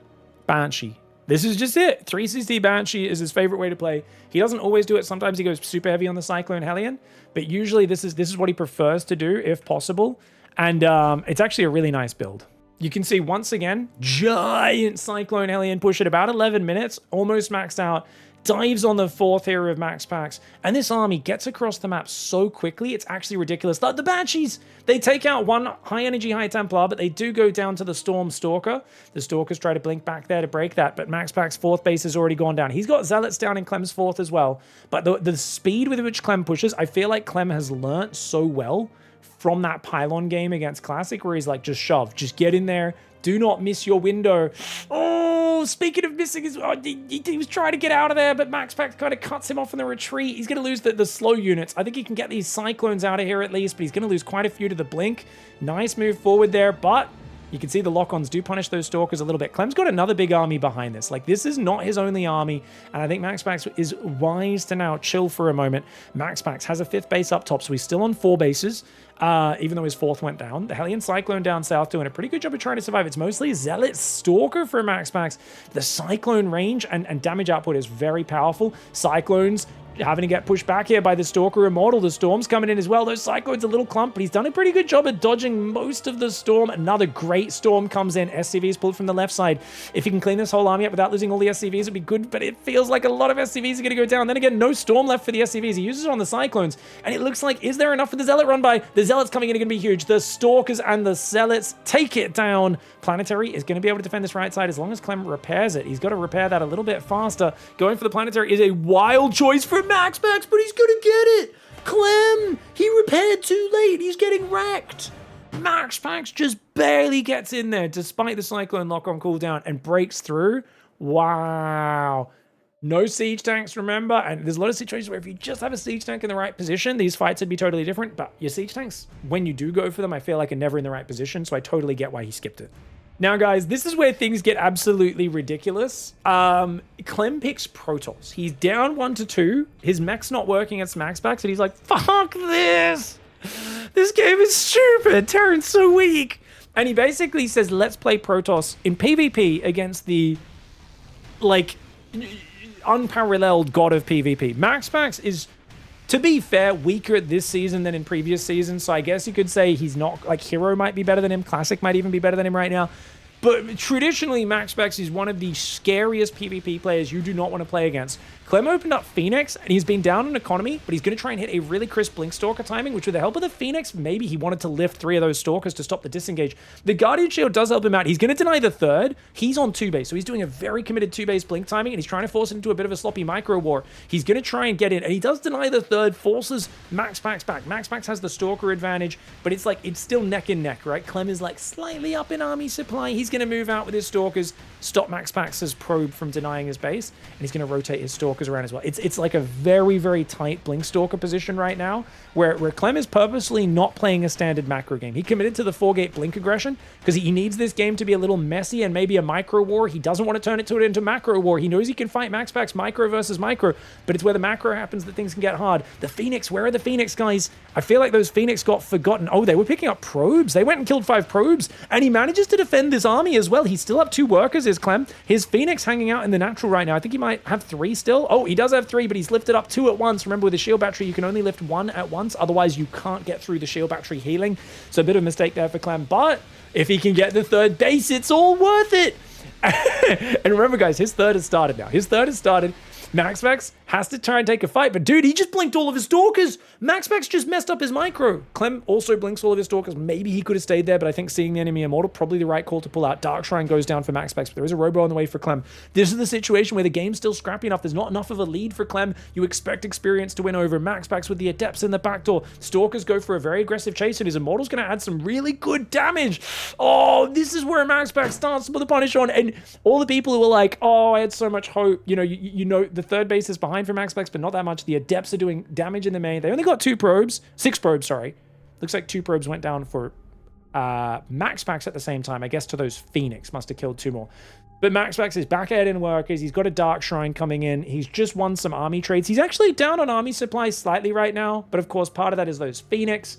Banshee. This is just it. 3cc Banshee is his favorite way to play. He doesn't always do it. Sometimes he goes super heavy on the Cyclone Hellion. But usually this is what he prefers to do, if possible. And it's actually a really nice build. You can see, once again, giant Cyclone Hellion push at about 11 minutes. Almost maxed out. Dives on the 4th here of MaxPax, and this army gets across the map so quickly, it's actually ridiculous. The Banshees, they take out one high energy High Templar, but they do go down to the Storm Stalker. The Stalkers try to blink back there to break that, but MaxPax's 4th base has already gone down. He's got Zealots down in Clem's 4th as well, but the speed with which Clem pushes, I feel like Clem has learnt so well from that Pylon game against Classic, where he's like, just shove, just get in there, do not miss your window. Oh, speaking of missing, he was trying to get out of there, but MaxPax kind of cuts him off in the retreat. He's going to lose the slow units. I think he can get these Cyclones out of here at least, but he's going to lose quite a few to the blink. Nice move forward there, but you can see the lock-ons do punish those Stalkers a little bit. Clem's got another big army behind this. Like, this is not his only army, and I think MaxPax is wise to now chill for a moment. MaxPax has a 5th base up top, so he's still on 4 bases. Even though his 4th went down. The Hellion Cyclone down south doing a pretty good job of trying to survive. It's mostly Zealot Stalker for MaxPax. The Cyclone range and damage output is very powerful. Cyclones having to get pushed back here by the Stalker Immortal. The Storm's coming in as well. Those Cyclones a little clump, but he's done a pretty good job of dodging most of the Storm. Another great Storm comes in. SCVs pulled from the left side. If he can clean this whole army up without losing all the SCVs, it'd be good, but it feels like a lot of SCVs are going to go down. Then again, no Storm left for the SCVs. He uses it on the Cyclones, and it looks like, is there enough for the Zealot run by? The Zealots coming in are going to be huge. The Stalkers and the Zealots take it down. Planetary is going to be able to defend this right side as long as Clem repairs it. He's got to repair that a little bit faster. Going for the Planetary is a wild choice for MaxPax, but he's going to get it. Clem, he repaired too late. He's getting wrecked. MaxPax just barely gets in there despite the Cyclone lock-on cooldown and breaks through. Wow. No siege tanks, remember? And there's a lot of situations where if you just have a siege tank in the right position, these fights would be totally different. But your siege tanks, when you do go for them, I feel like are never in the right position. So I totally get why he skipped it. Now, guys, this is where things get absolutely ridiculous. Clem picks Protoss. He's down 1-2. His mech's not working against MaxPax, and he's like, fuck this. This game is stupid. Terran's so weak. And he basically says, let's play Protoss in PvP against the, like, unparalleled god of PvP. MaxPax is, to be fair, weaker this season than in previous seasons, so I guess you could say he's not, like, Hero might be better than him, Classic might even be better than him right now. But traditionally, MaxPax is one of the scariest PvP players you do not want to play against. Clem opened up Phoenix, and he's been down in economy, but he's going to try and hit a really crisp Blink Stalker timing, which with the help of the Phoenix, maybe he wanted to lift 3 of those Stalkers to stop the disengage. The Guardian Shield does help him out. He's going to deny the 3rd. He's on 2 base, so he's doing a very committed 2 base Blink timing, and he's trying to force it into a bit of a sloppy micro war. He's going to try and get in, and he does deny the 3rd, forces MaxPax back. MaxPax has the Stalker advantage, but it's like, it's still neck and neck, right? Clem is like slightly up in army supply. He's going to move out with his Stalkers, stop MaxPax's probe from denying his base, and he's going to rotate his Stalkers around as well. It's like a very, very tight Blink Stalker position right now, where Clem is purposely not playing a standard macro game. He committed to the 4-gate Blink aggression because he needs this game to be a little messy and maybe a micro war. He doesn't want to turn it into macro war. He knows he can fight MaxPax micro versus micro, but it's where the macro happens that things can get hard. The Phoenix, where are the Phoenix guys? I feel like those Phoenix got forgotten. Oh, they were picking up probes. They went and killed 5 probes, and he manages to defend this army as well. He's still up 2 workers is, Clem. His Phoenix hanging out in the natural right now. I think he might have 3 still. Oh, he does have 3, but he's lifted up 2 at once. Remember, with the shield battery, you can only lift 1 at once. Otherwise, you can't get through the shield battery healing. So a bit of a mistake there for Clem. But if he can get the 3rd base, it's all worth it. And remember, guys, his 3rd has started now. His 3rd has started. MaxPax has to try and take a fight, but dude, he just blinked all of his stalkers. MaxPax just messed up his micro. Clem also blinks all of his stalkers. Maybe he could have stayed there, but I think seeing the enemy immortal, probably the right call to pull out. Dark Shrine goes down for MaxPax, but there is a robo on the way for Clem. This is the situation where the game's still scrappy enough. There's not enough of a lead for Clem. You expect experience to win over. MaxPax with the Adepts in the backdoor. Stalkers go for a very aggressive chase, and his immortal's going to add some really good damage. Oh, this is where MaxPax starts to put the punish on, and all the people who were like, oh, I had so much hope. You know, the 3rd base is behind for MaxPax, but not that much. The Adepts are doing damage in the main. They only got 6 probes, sorry. Looks like 2 probes went down for MaxPax at the same time. I guess to those Phoenix must have killed 2 more. But MaxPax is back ahead in workers. He's got a Dark Shrine coming in. He's just won some army trades. He's actually down on army supplies slightly right now, but of course part of that is those Phoenix.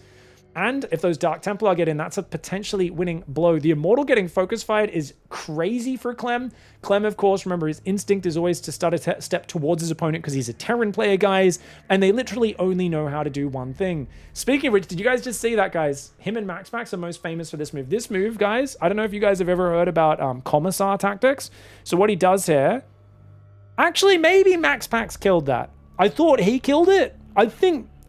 And if those Dark Templar get in, that's a potentially winning blow. The Immortal getting focus fired is crazy for Clem. Clem, of course, remember, his instinct is always to start a step towards his opponent because he's a Terran player, guys, and they literally only know how to do one thing. Speaking of which, did you guys just see that, guys? Him and MaxPax are most famous for this move. This move, guys, I don't know if you guys have ever heard about Commissar tactics. So what he does here... Actually, maybe MaxPax killed that. I thought he killed it.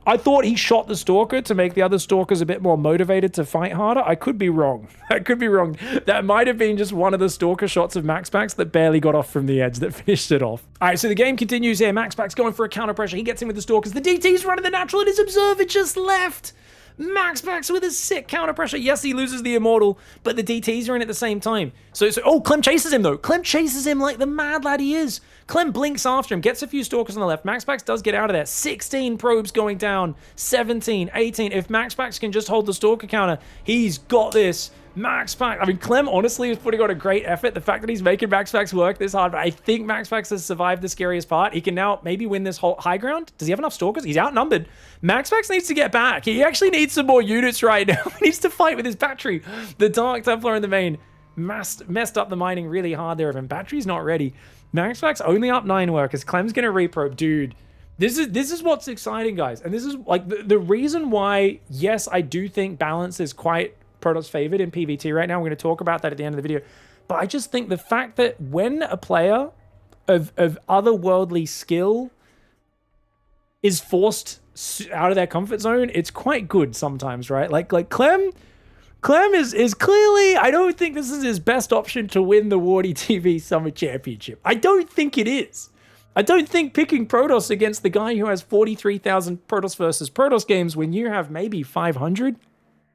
I thought he shot the Stalker to make the other Stalkers a bit more motivated to fight harder. I could be wrong. I could be wrong. That might have been just one of the Stalker shots of MaxPax that barely got off from the edge that finished it off. All right, so the game continues here. MaxPax going for a counter pressure. He gets in with the Stalkers. The DT's running the natural and his Observer just left. MaxPax with a sick counter pressure. Yes, he loses the Immortal, but the DTs are in at the same time. Oh, Clem chases him though. Clem chases him like the mad lad he is. Clem blinks after him, gets a few Stalkers on the left. MaxPax does get out of there. 16 probes going down. 17, 18. If MaxPax can just hold the Stalker counter, he's got this. MaxPax, I mean, Clem honestly is putting on a great effort. The fact that he's making MaxPax work this hard, but I think MaxPax has survived the scariest part. He can now maybe win this whole high ground. Does he have enough Stalkers? He's outnumbered. MaxPax needs to get back. He actually needs some more units right now. He needs to fight with his battery. The Dark Templar in the main messed up the mining really hard there of him. Battery's not ready. MaxPax only up 9 workers. Clem's gonna reprobe. Dude, this is what's exciting, guys. And this is like the reason why, yes, I do think balance is quite Protoss favored in PvT right now. We're going to talk about that at the end of the video. But I just think the fact that when a player of otherworldly skill is forced out of their comfort zone, it's quite good sometimes, right? Like Clem is clearly, I don't think this is his best option to win the WardiTV Summer Championship. I don't think it is. I don't think picking Protoss against the guy who has 43,000 Protoss versus Protoss games when you have maybe 500.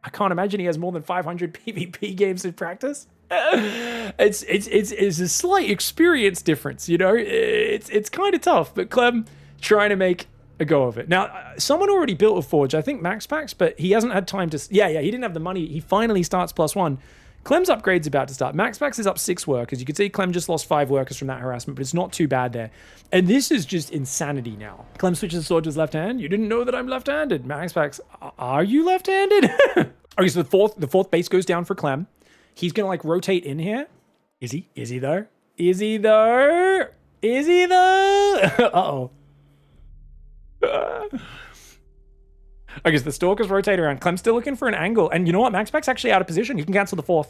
I can't imagine he has more than 500 PvP games in practice. It's a slight experience difference, you know? It's kind of tough, but Clem trying to make a go of it. Now, someone already built a forge, I think MaxPax, but he hasn't had time to... Yeah, he didn't have the money. He finally starts +1. Clem's upgrade's about to start. MaxPax is up 6 workers. You can see Clem just lost 5 workers from that harassment, but it's not too bad there. And this is just insanity now. Clem switches the sword to his left hand. You didn't know that I'm left-handed. MaxPax, are you left-handed? Okay, so the fourth base goes down for Clem. He's going to, like, rotate in here. Is he? Is he, though? Is he, though? Is he, though? Uh-oh. Okay, so the Stalkers rotate around. Clem's still looking for an angle. And you know what? MaxPax actually out of position. You can cancel the 4th.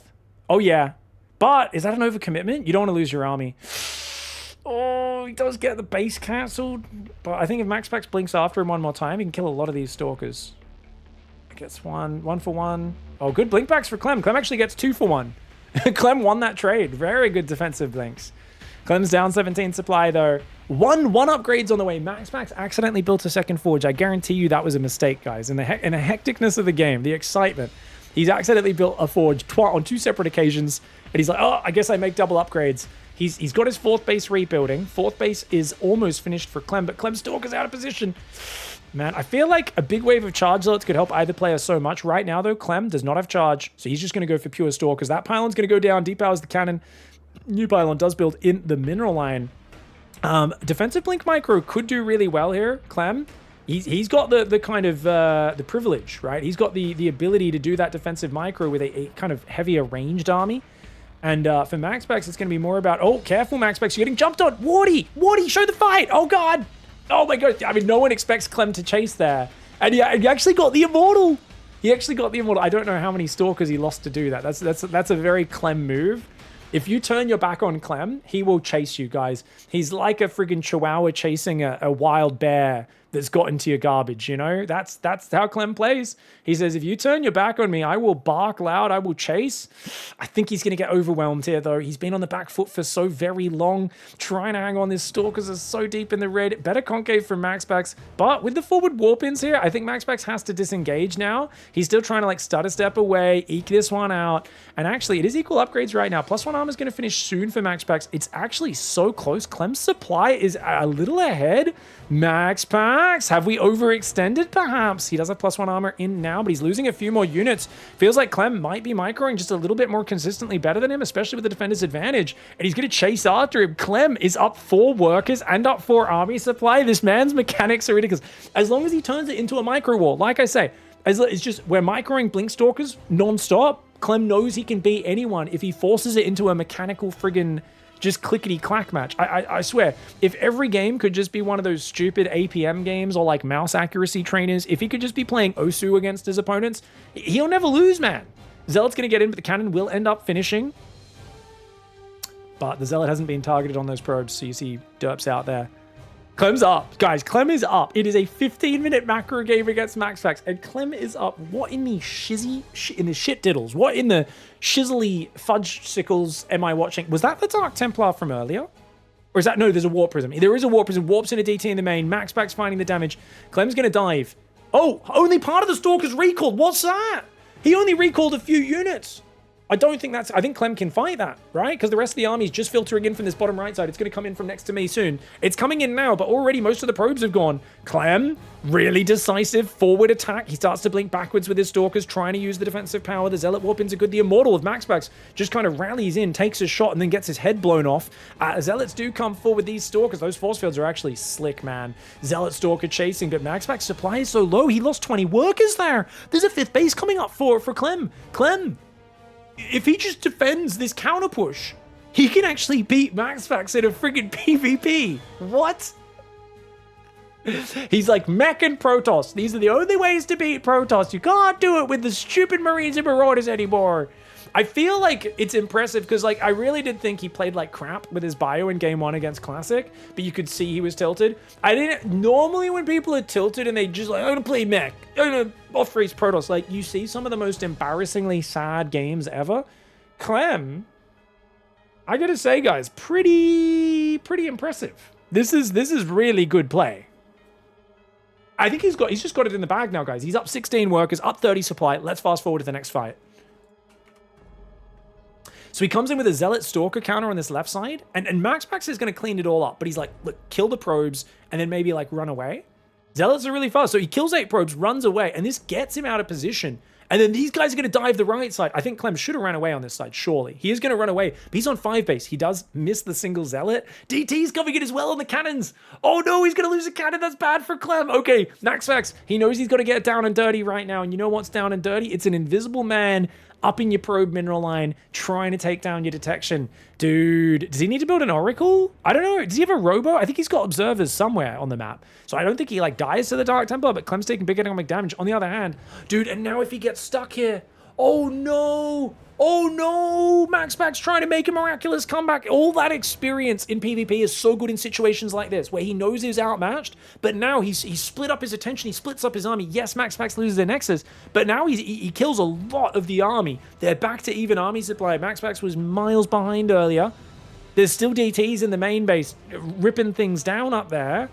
Oh, yeah. But is that an overcommitment? You don't want to lose your army. Oh, he does get the base cancelled. But I think if MaxPax blinks after him one more time, he can kill a lot of these Stalkers. Gets 1 for 1. Oh, good blink backs for Clem. Clem actually gets 2 for 1. Clem won that trade. Very good defensive blinks. Clem's down 17 supply, though. One upgrades on the way. MaxPax accidentally built a second forge. I guarantee you that was a mistake, guys. In the hecticness of the game, the excitement, he's accidentally built a forge on 2 separate occasions, and he's like, oh, I guess I make double upgrades. He's got his 4th base rebuilding. 4th base is almost finished for Clem, but Clem's Stalker's out of position. Man, I feel like a big wave of charge zealots could help either player so much. Right now, though, Clem does not have charge, so he's just going to go for pure Stalkers. That pylon's going to go down, depowers the cannon. New pylon does build in the mineral line. Defensive blink micro could do really well here. Clem, he's got the kind of the privilege, right? He's got the ability to do that defensive micro with a kind of heavier ranged army. And for MaxPax, it's going to be more about, oh, careful, MaxPax, you're getting jumped on. Wardy, show the fight. Oh, God. Oh, my God. I mean, no one expects Clem to chase there. And he actually got the Immortal. I don't know how many Stalkers he lost to do that. That's a very Clem move. If you turn your back on Clem, he will chase you, guys. He's like a friggin' chihuahua chasing a wild bear that's got into your garbage, you know? That's how Clem plays. He says, if you turn your back on me, I will bark loud, I will chase. I think he's going to get overwhelmed here, though. He's been on the back foot for so very long, trying to hang on. This Stalkers are so deep in the red. Better concave from MaxPax, but with the forward warp-ins here, I think MaxPax has to disengage now. He's still trying to, like, stutter step away, eke this one out, and actually, it is equal upgrades right now. +1 armor is going to finish soon for MaxPax. It's actually so close. Clem's supply is a little ahead. MaxPax, have we overextended perhaps? He does have +1 armor in now, but he's losing a few more units. Feels like Clem might be microing just a little bit more consistently better than him, especially with the defender's advantage. And he's going to chase after him. Clem is up 4 workers and up 4 army supply. This man's mechanics are ridiculous. As long as he turns it into a micro wall, like I say, it's just we're microing Blink Stalkers non-stop. Clem knows he can beat anyone if he forces it into a mechanical friggin' just clickety-clack match. I swear, if every game could just be one of those stupid APM games or like mouse accuracy trainers, if he could just be playing Osu against his opponents, he'll never lose, man. Zealot's going to get in, but the cannon will end up finishing. But the Zealot hasn't been targeted on those probes, so you see derps out there. Clem's up. Guys, Clem is up. It is a 15-minute macro game against MaxPax, and Clem is up. What in the in the shit diddles? What in the shizzly fudge sickles am I watching? Was that the Dark Templar from earlier? Or is that... No, there's a Warp Prism. There is a Warp Prism. Warps in a DT in the main. MaxPax finding the damage. Clem's going to dive. Oh, only part of the Stalker's recalled. What's that? He only recalled a few units. I don't think that's... I think Clem can fight that, right? Because the rest of the army is just filtering in from this bottom right side. It's going to come in from next to me soon. It's coming in now, but already most of the probes have gone. Clem, really decisive forward attack. He starts to blink backwards with his Stalkers, trying to use the defensive power. The Zealot Warp-ins are good. The Immortal of MaxPax just kind of rallies in, takes a shot, and then gets his head blown off. Zealots do come forward with these Stalkers. Those force fields are actually slick, man. Zealot Stalker chasing, but MaxPax supply is so low. He lost 20 workers there. There's a 5th base coming up for Clem. Clem, if he just defends this counter push, he can actually beat MaxPax in a friggin' PvP. What? He's like, Mech and Protoss. These are the only ways to beat Protoss. You can't do it with the stupid Marines and Marauders anymore. I feel like it's impressive because, like, I really did think he played like crap with his bio in game 1 against Classic, but you could see he was tilted. I didn't... Normally when people are tilted and they just like, I'm going to play Mech, I'm going to off-race Protoss, like, you see some of the most embarrassingly sad games ever. Clem, I gotta say, guys, pretty impressive. This is really good play. I think he's just got it in the bag now, guys. He's up 16 workers, up 30 supply. Let's fast forward to the next fight. So he comes in with a Zealot Stalker counter on this left side, and MaxPax is going to clean it all up, but he's like, look, kill the probes, and then maybe like run away. Zealots are really fast, so he kills 8 probes, runs away, and this gets him out of position. And then these guys are going to dive the right side. I think Clem should have ran away on this side, surely. He is going to run away, but he's on 5 base. He does miss the single Zealot. DT's coming in as well on the cannons. Oh no, he's going to lose a cannon. That's bad for Clem. Okay, MaxPax, he knows he's got to get down and dirty right now. And you know what's down and dirty? It's an invisible man up in your probe mineral line, trying to take down your detection. Dude, does he need to build an Oracle? I don't know. Does he have a robo? I think he's got observers somewhere on the map. So I don't think he like dies to the Dark Templar, but Clem's taking big economic damage. On the other hand, dude, and now if he gets stuck here, oh no! Oh no! MaxPax trying to make a miraculous comeback. All that experience in PvP is so good in situations like this, where he knows he's outmatched, but now he's split up his attention, he splits up his army. Yes, MaxPax loses their Nexus, but now he kills a lot of the army. They're back to even army supply. MaxPax was miles behind earlier. There's still DTs in the main base, ripping things down up there.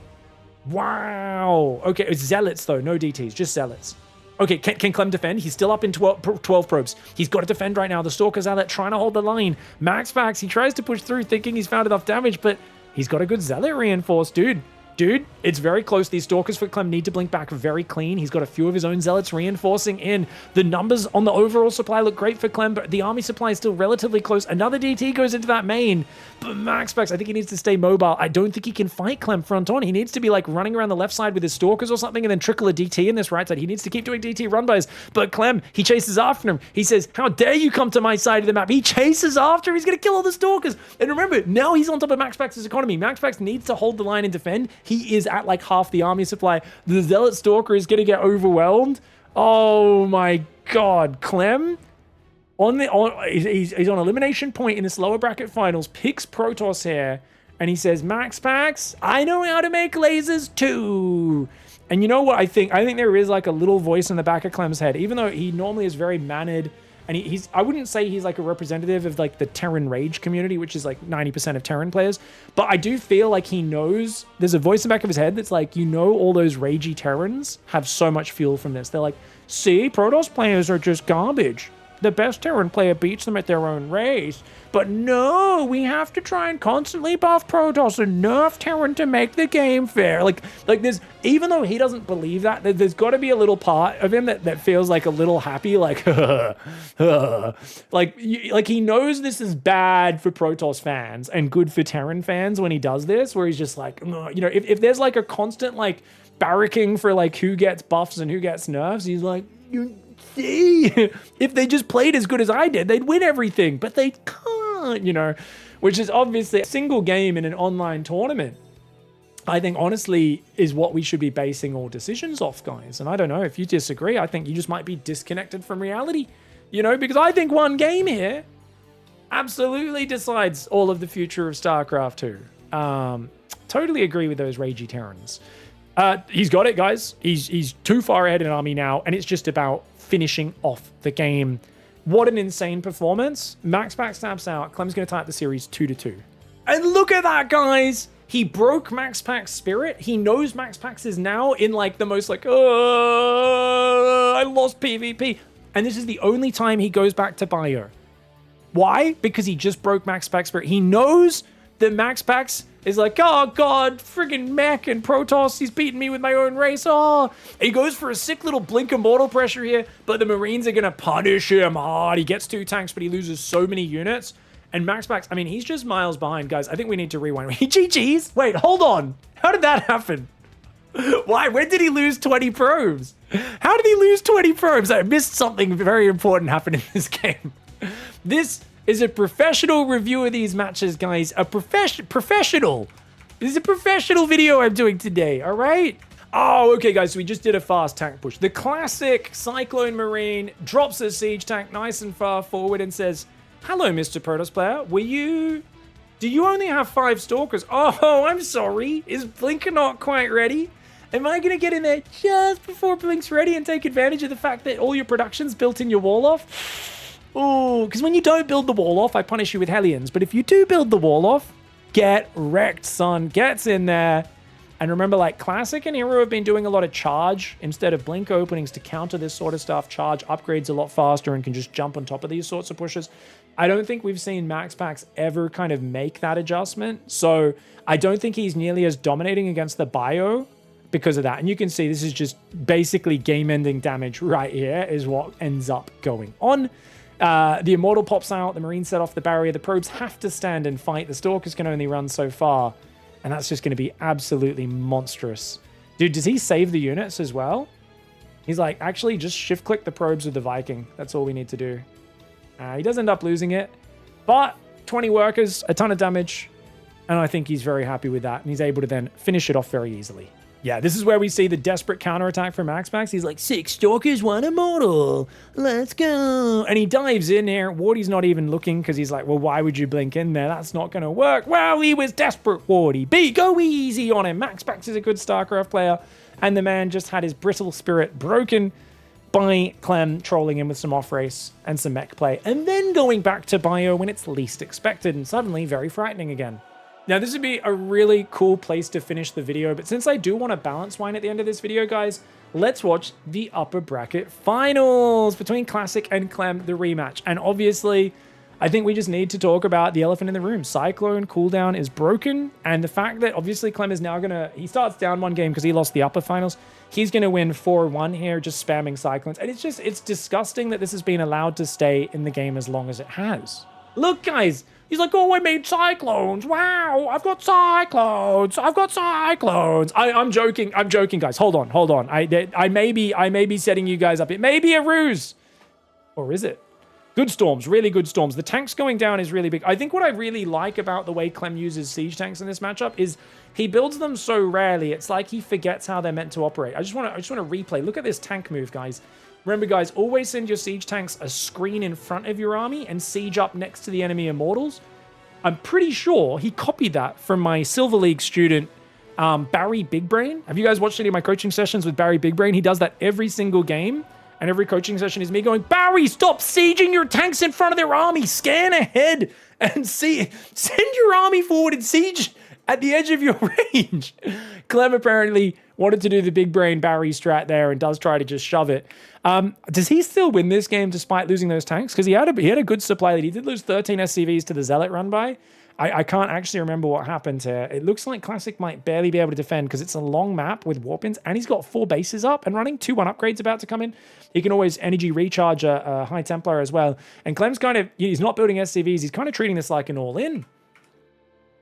Wow. Okay, it's Zealots though, no DTs, just Zealots. Okay, can Clem defend? He's still up in 12 probes. He's got to defend right now. The Stalker's Zealot trying to hold the line. MaxPax, he tries to push through thinking he's found enough damage, but he's got a good Zealot reinforced. Dude, Dude, it's very close. These Stalkers for Clem need to blink back very clean. He's got a few of his own Zealots reinforcing in. The numbers on the overall supply look great for Clem, but the army supply is still relatively close. Another DT goes into that main, but MaxPax, I think he needs to stay mobile. I don't think he can fight Clem front on. He needs to be like running around the left side with his Stalkers or something and then trickle a DT in this right side. He needs to keep doing DT run-bys, but Clem, he chases after him. He says, how dare you come to my side of the map? He chases after him. He's going to kill all the Stalkers. And remember, now he's on top of MaxPax's economy. MaxPax needs to hold the line and defend. He is at like half the army supply. The Zealot Stalker is going to get overwhelmed. Oh my god. Clem he's on elimination point in this lower bracket finals, picks Protoss here, and he says, MaxPax, I know how to make lasers too. And you know what I think? I think there is like a little voice in the back of Clem's head, even though he normally is very mannered. And I wouldn't say he's like a representative of like the Terran Rage community, which is like 90% of Terran players. But I do feel like he knows, there's a voice in the back of his head that's like, you know, all those ragey Terrans have so much fuel from this. They're like, see, Protoss players are just garbage. The best Terran player beats them at their own race. But no, we have to try and constantly buff Protoss and nerf Terran to make the game fair. Like there's, even though he doesn't believe that, there's got to be a little part of him that feels like a little happy, like, like he knows this is bad for Protoss fans and good for Terran fans when he does this, where he's just like, you know, if there's like a constant like barracking for like who gets buffs and who gets nerfs, he's like, you see, if they just played as good as I did, they'd win everything, but they can't, you know, which is obviously a single game in an online tournament. I think honestly is what we should be basing all decisions off, guys. And I don't know if you disagree. I think you just might be disconnected from reality, you know, because I think one game here absolutely decides all of the future of StarCraft 2. Totally agree with those ragey Terrans. He's got it, guys. He's too far ahead in army now, and it's just about finishing off the game. What an insane performance. MaxPax snaps out. Clem's going to tie up the series 2-2. And look at that, guys. He broke MaxPax's spirit. He knows MaxPax is now in like the most like, I lost PvP. And this is the only time he goes back to Bio. Why? Because he just broke MaxPax's spirit. He knows that MaxPax is like, oh god, friggin' Mech and Protoss, he's beating me with my own race. Oh, he goes for a sick little blink of mortal pressure here, but the Marines are gonna punish him hard. He gets 2 tanks, but he loses so many units. And MaxPax, I mean, he's just miles behind, guys. I think we need to rewind. GG's? Wait, hold on. How did that happen? Why? When did he lose 20 probes? How did he lose 20 probes? I missed something very important happen in this game. This is a professional review of these matches, guys. A professional. This is a professional video I'm doing today, all right? Oh, okay, guys, so we just did a fast tank push. The classic Cyclone Marine drops a siege tank nice and far forward and says, hello, Mr. Protoss player. Do you only have 5 Stalkers? Oh, I'm sorry. Is Blink not quite ready? Am I going to get in there just before Blink's ready and take advantage of the fact that all your production's built in your wall off? Oh, because when you don't build the wall off, I punish you with Hellions. But if you do build the wall off, get wrecked, son. Gets in there. And remember, like, Classic and Hero have been doing a lot of charge instead of Blink openings to counter this sort of stuff. Charge upgrades a lot faster and can just jump on top of these sorts of pushes. I don't think we've seen MaxPax ever kind of make that adjustment. So I don't think he's nearly as dominating against the Bio because of that. And you can see this is just basically game-ending damage right here is what ends up going on. The Immortal pops out, the Marines set off the barrier, the probes have to stand and fight, the Stalkers can only run so far, and that's just going to be absolutely monstrous. Dude, does he save the units as well? He's like, actually, just shift-click the probes with the Viking. That's all we need to do. He does end up losing it, but 20 workers, a ton of damage, and I think he's very happy with that, and he's able to then finish it off very easily. Yeah, this is where we see the desperate counterattack from MaxPax. He's like, 6 Stalkers, 1 Immortal. Let's go. And he dives in here. Wardy's not even looking because he's like, well, why would you blink in there? That's not going to work. Well, he was desperate, Wardy. Go easy on him. MaxPax is a good StarCraft player. And the man just had his brittle spirit broken by Clem trolling him with some off-race and some mech play. And then going back to Bio when it's least expected and suddenly very frightening again. Now, this would be a really cool place to finish the video, but since I do want a balance wine at the end of this video, guys, let's watch the upper bracket finals between Classic and Clem, the rematch. And obviously, I think we just need to talk about the elephant in the room. Cyclone cooldown is broken, and the fact that obviously Clem is now he starts down one game because he lost the upper finals. He's gonna win 4-1 here, just spamming Cyclones. And it's disgusting that this has been allowed to stay in the game as long as it has. Look, guys, he's like, oh, I made Cyclones. Wow, I've got Cyclones. I've got Cyclones. I'm joking, guys. Hold on. I may be setting you guys up. It may be a ruse. Or is it? Good storms, really good storms. The tanks going down is really big. I think what I really like about the way Clem uses siege tanks in this matchup is he builds them so rarely. It's like he forgets how they're meant to operate. I just want to replay. Look at this tank move, guys. Remember, guys, always send your siege tanks a screen in front of your army and siege up next to the enemy immortals. I'm pretty sure he copied that from my Silver League student, Barry Big Brain. Have you guys watched any of my coaching sessions with Barry Big Brain? He does that every single game. And every coaching session is me going, Barry, stop sieging your tanks in front of their army. Scan ahead and send your army forward and siege at the edge of your range. Clem apparently wanted to do the big brain Barry strat there and does try to just shove it. Does he still win this game despite losing those tanks? Because he had a good supply lead. He did lose 13 SCVs to the Zealot run by. I can't actually remember what happened here. It looks like Classic might barely be able to defend because it's a long map with warp-ins, and he's got 4 bases up and running. 2-1 upgrades about to come in. He can always energy recharge a High Templar as well. And Clem's he's not building SCVs. He's kind of treating this like an all-in.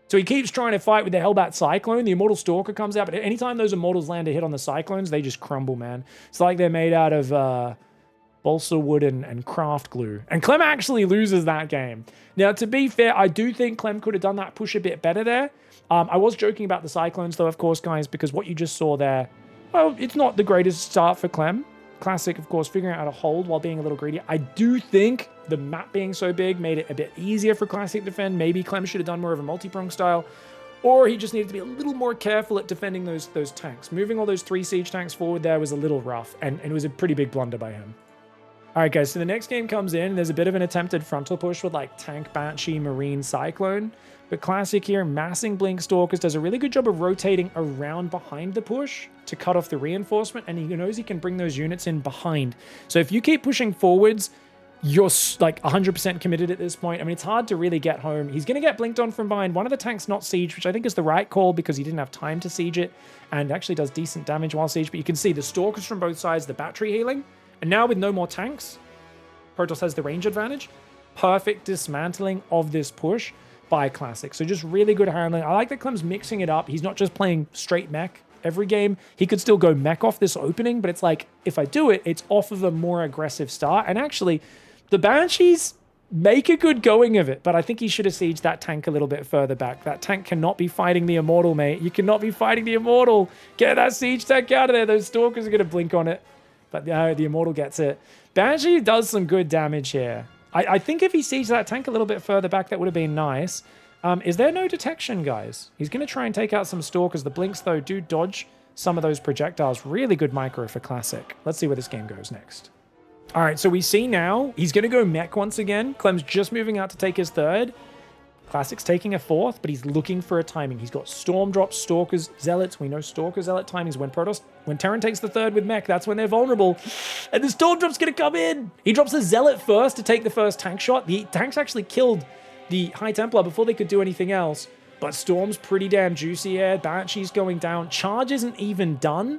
So he keeps trying to fight with the Hellbat Cyclone. The Immortal Stalker comes out, but anytime those Immortals land a hit on the Cyclones, they just crumble, man. It's like they're made out of balsa wood and craft glue. And Clem actually loses that game. Now, to be fair, I do think Clem could have done that push a bit better there. I was joking about the Cyclones, though, of course, guys, because what you just saw there, well, it's not the greatest start for Clem. Classic, of course, figuring out how to hold while being a little greedy. I do think the map being so big made it a bit easier for Classic to defend. Maybe Clem should have done more of a multi-prong style, or he just needed to be a little more careful at defending those tanks. Moving all those 3 siege tanks forward there was a little rough, and it was a pretty big blunder by him. All right, guys, so the next game comes in. There's a bit of an attempted frontal push with like Tank, Banshee, Marine, Cyclone. But Classic here, massing Blink Stalkers, does a really good job of rotating around behind the push to cut off the reinforcement, and he knows he can bring those units in behind. So if you keep pushing forwards, you're like 100% committed at this point. I mean, it's hard to really get home. He's going to get blinked on from behind. One of the tanks not siege, which I think is the right call because he didn't have time to siege it, and actually does decent damage while siege. But you can see the Stalkers from both sides, the battery healing. And now with no more tanks, Protoss has the range advantage. Perfect dismantling of this push by Classic. So just really good handling. I like that Clem's mixing it up. He's not just playing straight mech every game. He could still go mech off this opening, but it's like, if I do it, it's off of a more aggressive start. And actually, the Banshees make a good going of it, but I think he should have sieged that tank a little bit further back. That tank cannot be fighting the Immortal, mate. You cannot be fighting the Immortal. Get that siege tank out of there. Those Stalkers are going to blink on it. But the Immortal gets it. Banshee does some good damage here. I think if he sieged that tank a little bit further back, that would have been nice. Is there no detection, guys? He's going to try and take out some Stalkers. The Blinks, though, do dodge some of those projectiles. Really good micro for Classic. Let's see where this game goes next. All right, so we see now he's going to go mech once again. Clem's just moving out to take his 3rd. Classic's taking a 4th, but he's looking for a timing. He's got Storm Drops, Stalkers, Zealots. We know Stalker, Zealot timings. When Terran takes the 3rd with mech, that's when they're vulnerable. And the Storm Drop's going to come in. He drops a Zealot first to take the first tank shot. The tanks actually killed the High Templar before they could do anything else. But Storm's pretty damn juicy here. Banshee's going down. Charge isn't even done.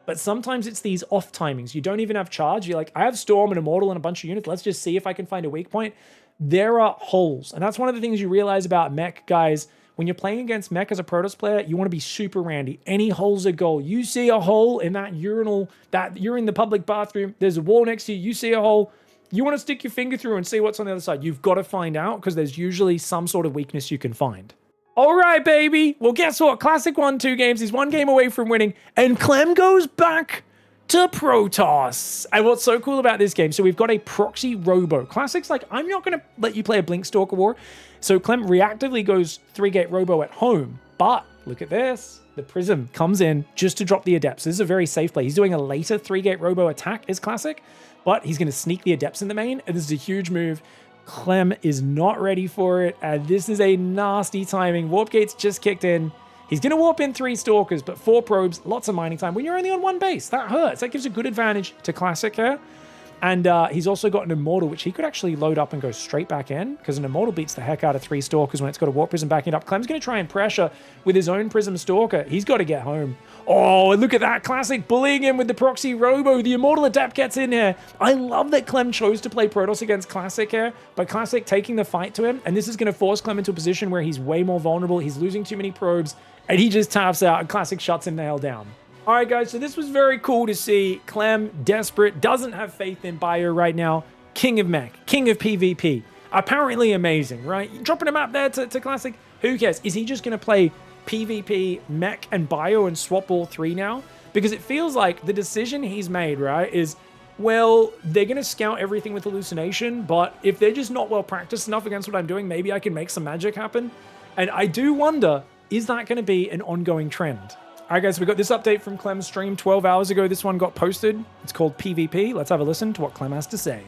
But sometimes it's these off timings. You don't even have charge. You're like, I have Storm and Immortal and a bunch of units. Let's just see if I can find a weak point. There are holes. And that's one of the things you realize about mech, guys. When you're playing against mech as a Protoss player, you want to be super randy. Any hole's a goal. You see a hole in that urinal, that you're in the public bathroom, there's a wall next to you, you see a hole, you want to stick your finger through and see what's on the other side. You've got to find out because there's usually some sort of weakness you can find. All right, baby. Well, guess what? Classic won 2 games. He's 1 game away from winning. And Clem goes back to Protoss. And what's so cool about this game, so we've got a proxy robo. Classic's like, I'm not going to let you play a Blink Stalker War. So Clem reactively goes 3-gate robo at home. But look at this. The Prism comes in just to drop the Adepts. This is a very safe play. He's doing a later 3-gate robo attack is Classic, but he's going to sneak the Adepts in the main. And this is a huge move. Clem is not ready for it. And this is a nasty timing. Warp Gate's just kicked in. He's going to warp in 3 Stalkers, but 4 probes, lots of mining time. When you're only on 1 base, that hurts. That gives a good advantage to Classic here. And he's also got an Immortal, which he could actually load up and go straight back in, because an Immortal beats the heck out of 3 Stalkers when it's got a Warp Prism backing it up. Clem's going to try and pressure with his own Prism Stalker. He's got to get home. Oh, and look at that. Classic bullying him with the Proxy Robo. The Immortal Adept gets in here. I love that Clem chose to play Protoss against Classic here, but Classic taking the fight to him, and this is going to force Clem into a position where he's way more vulnerable. He's losing too many probes, and he just taps out, and Classic shuts him the hell down. All right, guys, so this was very cool to see. Clem, desperate, doesn't have faith in Bio right now. King of Mech, king of PvP. Apparently amazing, right? Dropping him up there to Classic. Who cares? Is he just going to play PvP, Mech, and Bio and swap all 3 now? Because it feels like the decision he's made, right, is, well, they're going to scout everything with Hallucination, but if they're just not well practiced enough against what I'm doing, maybe I can make some magic happen. And I do wonder, is that going to be an ongoing trend? All right, guys, we got this update from Clem's stream 12 hours ago. This one got posted. It's called PvP. Let's have a listen to what Clem has to say.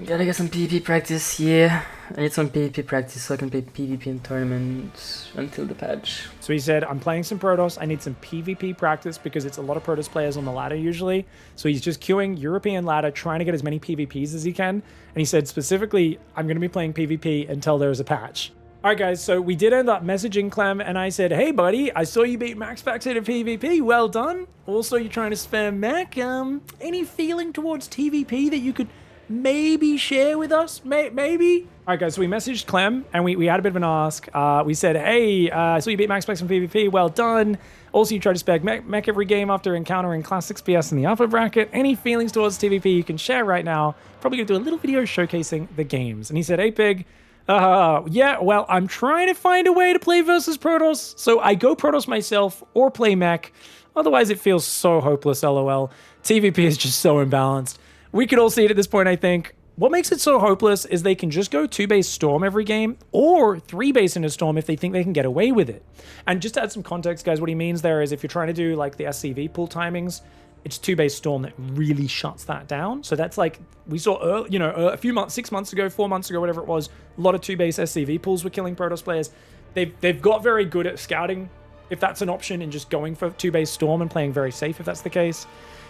Gotta get some PvP practice, yeah. I need some PvP practice so I can play PvP in tournaments until the patch. So he said, I'm playing some Protoss. I need some PvP practice because it's a lot of Protoss players on the ladder usually. So he's just queuing European ladder, trying to get as many PvPs as he can. And he said, specifically, I'm going to be playing PvP until there's a patch. All right, guys, so we did end up messaging Clem, and I said, hey, buddy, I saw you beat MaxPax in a PvP. Well done. Also, you're trying to spam Mech. Any feeling towards TvP that you could maybe share with us? Maybe? All right, guys, so we messaged Clem, and we had a bit of an ask. We said, hey, I saw you beat MaxPax in PvP. Well done. Also, you tried to spam Mech every game after encountering Classic PS in the upper bracket. Any feelings towards TvP you can share right now? Probably going to do a little video showcasing the games. And he said, hey, Pig. Yeah, well, I'm trying to find a way to play versus Protoss, so I go Protoss myself or play Mech. Otherwise, it feels so hopeless, lol. TvP is just so imbalanced. We could all see it at this point, I think. What makes it so hopeless is they can just go 2-base Storm every game, or 3-base into Storm if they think they can get away with it. And just to add some context, guys, what he means there is if you're trying to do, like, the SCV pool timings, it's 2-base Storm that really shuts that down. So that's like, we saw, a few months, 6 months ago, 4 months ago, whatever it was, a lot of 2-base SCV pools were killing Protoss players. They've got very good at scouting, if that's an option, and just going for 2-base Storm and playing very safe if that's the case.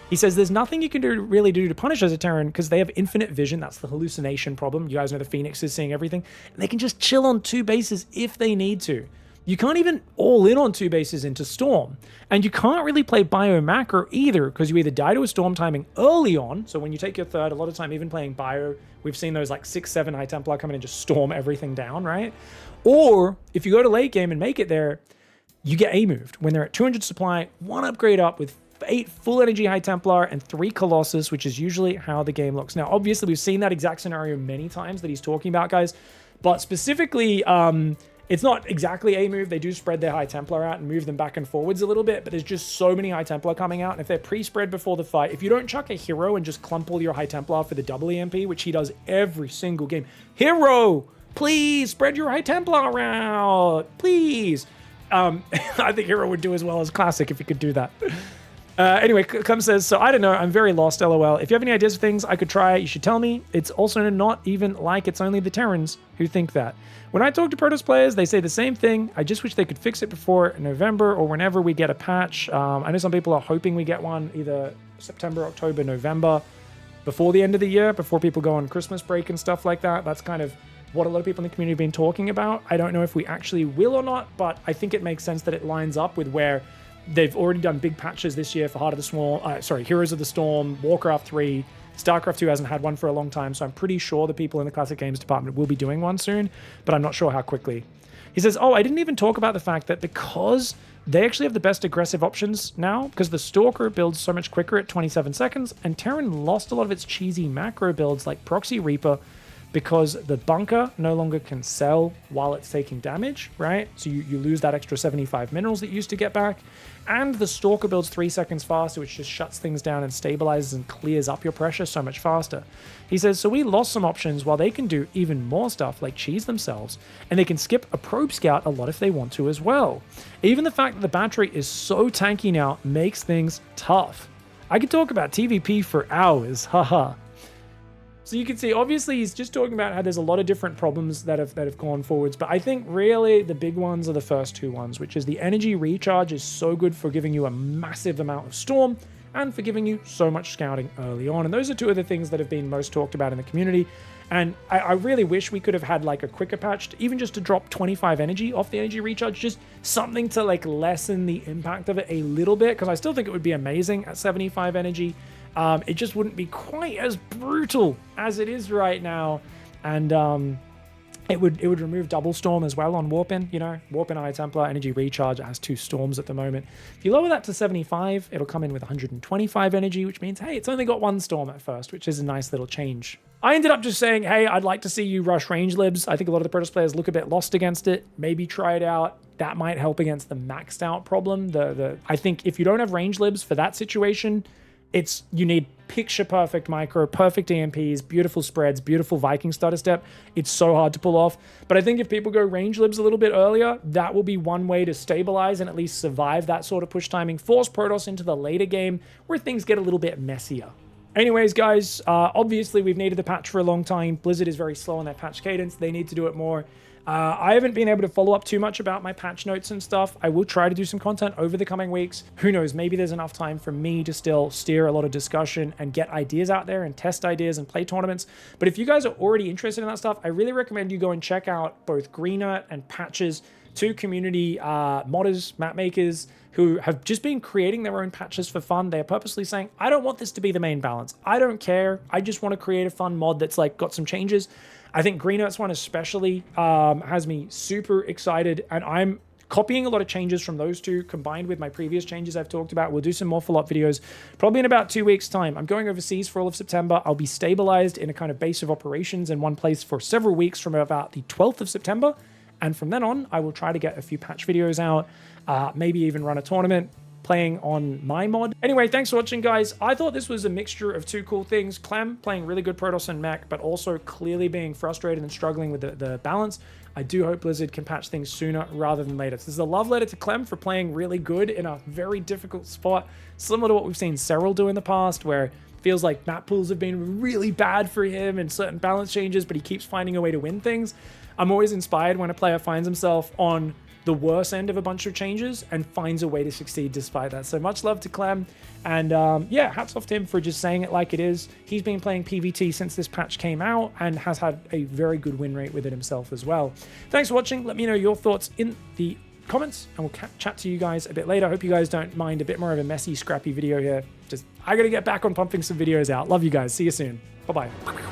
He says there's nothing you can really do to punish as a Terran because they have infinite vision. That's the hallucination problem. You guys know the Phoenix is seeing everything. And they can just chill on 2 bases if they need to. You can't even all in on 2 bases into Storm. And you can't really play Bio Macro either because you either die to a Storm timing early on. So when you take your third, a lot of time even playing Bio, we've seen those like 6-7 High Templar come in and just storm everything down, right? Or if you go to late game and make it there, you get A-moved. When they're at 200 supply, 1 upgrade up with 8 full energy High Templar and 3 Colossus, which is usually how the game looks. Now, obviously, we've seen that exact scenario many times that he's talking about, guys. But specifically, it's not exactly a move. They do spread their High Templar out and move them back and forwards a little bit, but there's just so many High Templar coming out. And if they're pre-spread before the fight, if you don't chuck a hero and just clump all your High Templar for the double EMP, which he does every single game, hero, please spread your High Templar out, please. I think hero would do as well as classic if he could do that. Anyway, Clem says, so I don't know, I'm very lost, lol. If you have any ideas for things I could try, you should tell me. It's also not even like it's only the Terrans who think that. When I talk to Protoss players, they say the same thing. I just wish they could fix it before November or whenever we get a patch. I know some people are hoping we get one either September, October, November, before the end of the year, before people go on Christmas break and stuff like that. That's kind of what a lot of people in the community have been talking about. I don't know if we actually will or not, but I think it makes sense that it lines up with where they've already done big patches this year for Heart of the Swarm, Heroes of the Storm, Warcraft 3, StarCraft 2 hasn't had one for a long time, so I'm pretty sure the people in the Classic Games department will be doing one soon, but I'm not sure how quickly. He says, oh, I didn't even talk about the fact that because they actually have the best aggressive options now, because the Stalker builds so much quicker at 27 seconds, and Terran lost a lot of its cheesy macro builds like Proxy Reaper, because the bunker no longer can sell while it's taking damage, right? So you lose that extra 75 minerals that you used to get back. And the Stalker builds 3 seconds faster, which just shuts things down and stabilizes and clears up your pressure so much faster. He says, so we lost some options while they can do even more stuff like cheese themselves, and they can skip a probe scout a lot if they want to as well. Even the fact that the battery is so tanky now makes things tough. I could talk about TvP for hours, haha. So you can see, obviously, he's just talking about how there's a lot of different problems that have gone forwards. But I think really the big ones are the first 2 ones, which is the energy recharge is so good for giving you a massive amount of Storm, and for giving you so much scouting early on. And those are two of the things that have been most talked about in the community. And I really wish we could have had like a quicker patch, even just to drop 25 energy off the energy recharge, just something to like lessen the impact of it a little bit, because I still think it would be amazing at 75 energy. It just wouldn't be quite as brutal as it is right now. And it would remove double storm as well on Warpin. You know, Warpin Eye Templar energy recharge has 2 storms at the moment. If you lower that to 75, it'll come in with 125 energy, which means, hey, it's only got 1 storm at first, which is a nice little change. I ended up just saying, hey, I'd like to see you rush range libs. I think a lot of the Protoss players look a bit lost against it. Maybe try it out. That might help against the maxed out problem. I think if you don't have range libs for that situation, you need picture perfect micro, perfect EMPs, beautiful spreads, beautiful Viking starter step. It's so hard to pull off. But I think if people go range libs a little bit earlier, that will be one way to stabilize and at least survive that sort of push timing, force Protoss into the later game where things get a little bit messier. Anyways, guys, obviously we've needed the patch for a long time. Blizzard is very slow on their patch cadence. They need to do it more. I haven't been able to follow up too much about my patch notes and stuff. I will try to do some content over the coming weeks. Who knows, maybe there's enough time for me to still steer a lot of discussion and get ideas out there and test ideas and play tournaments. But if you guys are already interested in that stuff, I really recommend you go and check out both Greenert and Patches, 2 community modders, map makers, who have just been creating their own patches for fun. They're purposely saying, I don't want this to be the main balance. I don't care. I just want to create a fun mod that's like got some changes. I think Greenert's one especially has me super excited, and I'm copying a lot of changes from those 2 combined with my previous changes I've talked about. We'll do some more follow-up videos probably in about 2 weeks' time. I'm going overseas for all of September. I'll be stabilized in a kind of base of operations in one place for several weeks from about the 12th of September. And from then on, I will try to get a few patch videos out, maybe even run a tournament playing on my mod. Anyway, thanks for watching, guys. I thought this was a mixture of 2 cool things. Clem playing really good Protoss and Mech, but also clearly being frustrated and struggling with the balance. I do hope Blizzard can patch things sooner rather than later. This is a love letter to Clem for playing really good in a very difficult spot, similar to what we've seen Serral do in the past, where it feels like map pools have been really bad for him and certain balance changes, but he keeps finding a way to win things. I'm always inspired when a player finds himself on the worst end of a bunch of changes and finds a way to succeed despite that. So much love to Clem, and yeah, hats off to him for just saying it like it is. He's been playing PvT since this patch came out and has had a very good win rate with it himself as well. Thanks for watching. Let me know your thoughts in the comments, and we'll chat to you guys a bit later. I hope you guys don't mind a bit more of a messy, scrappy video here. I gotta get back on pumping some videos out. Love you guys. See you soon. Bye-bye.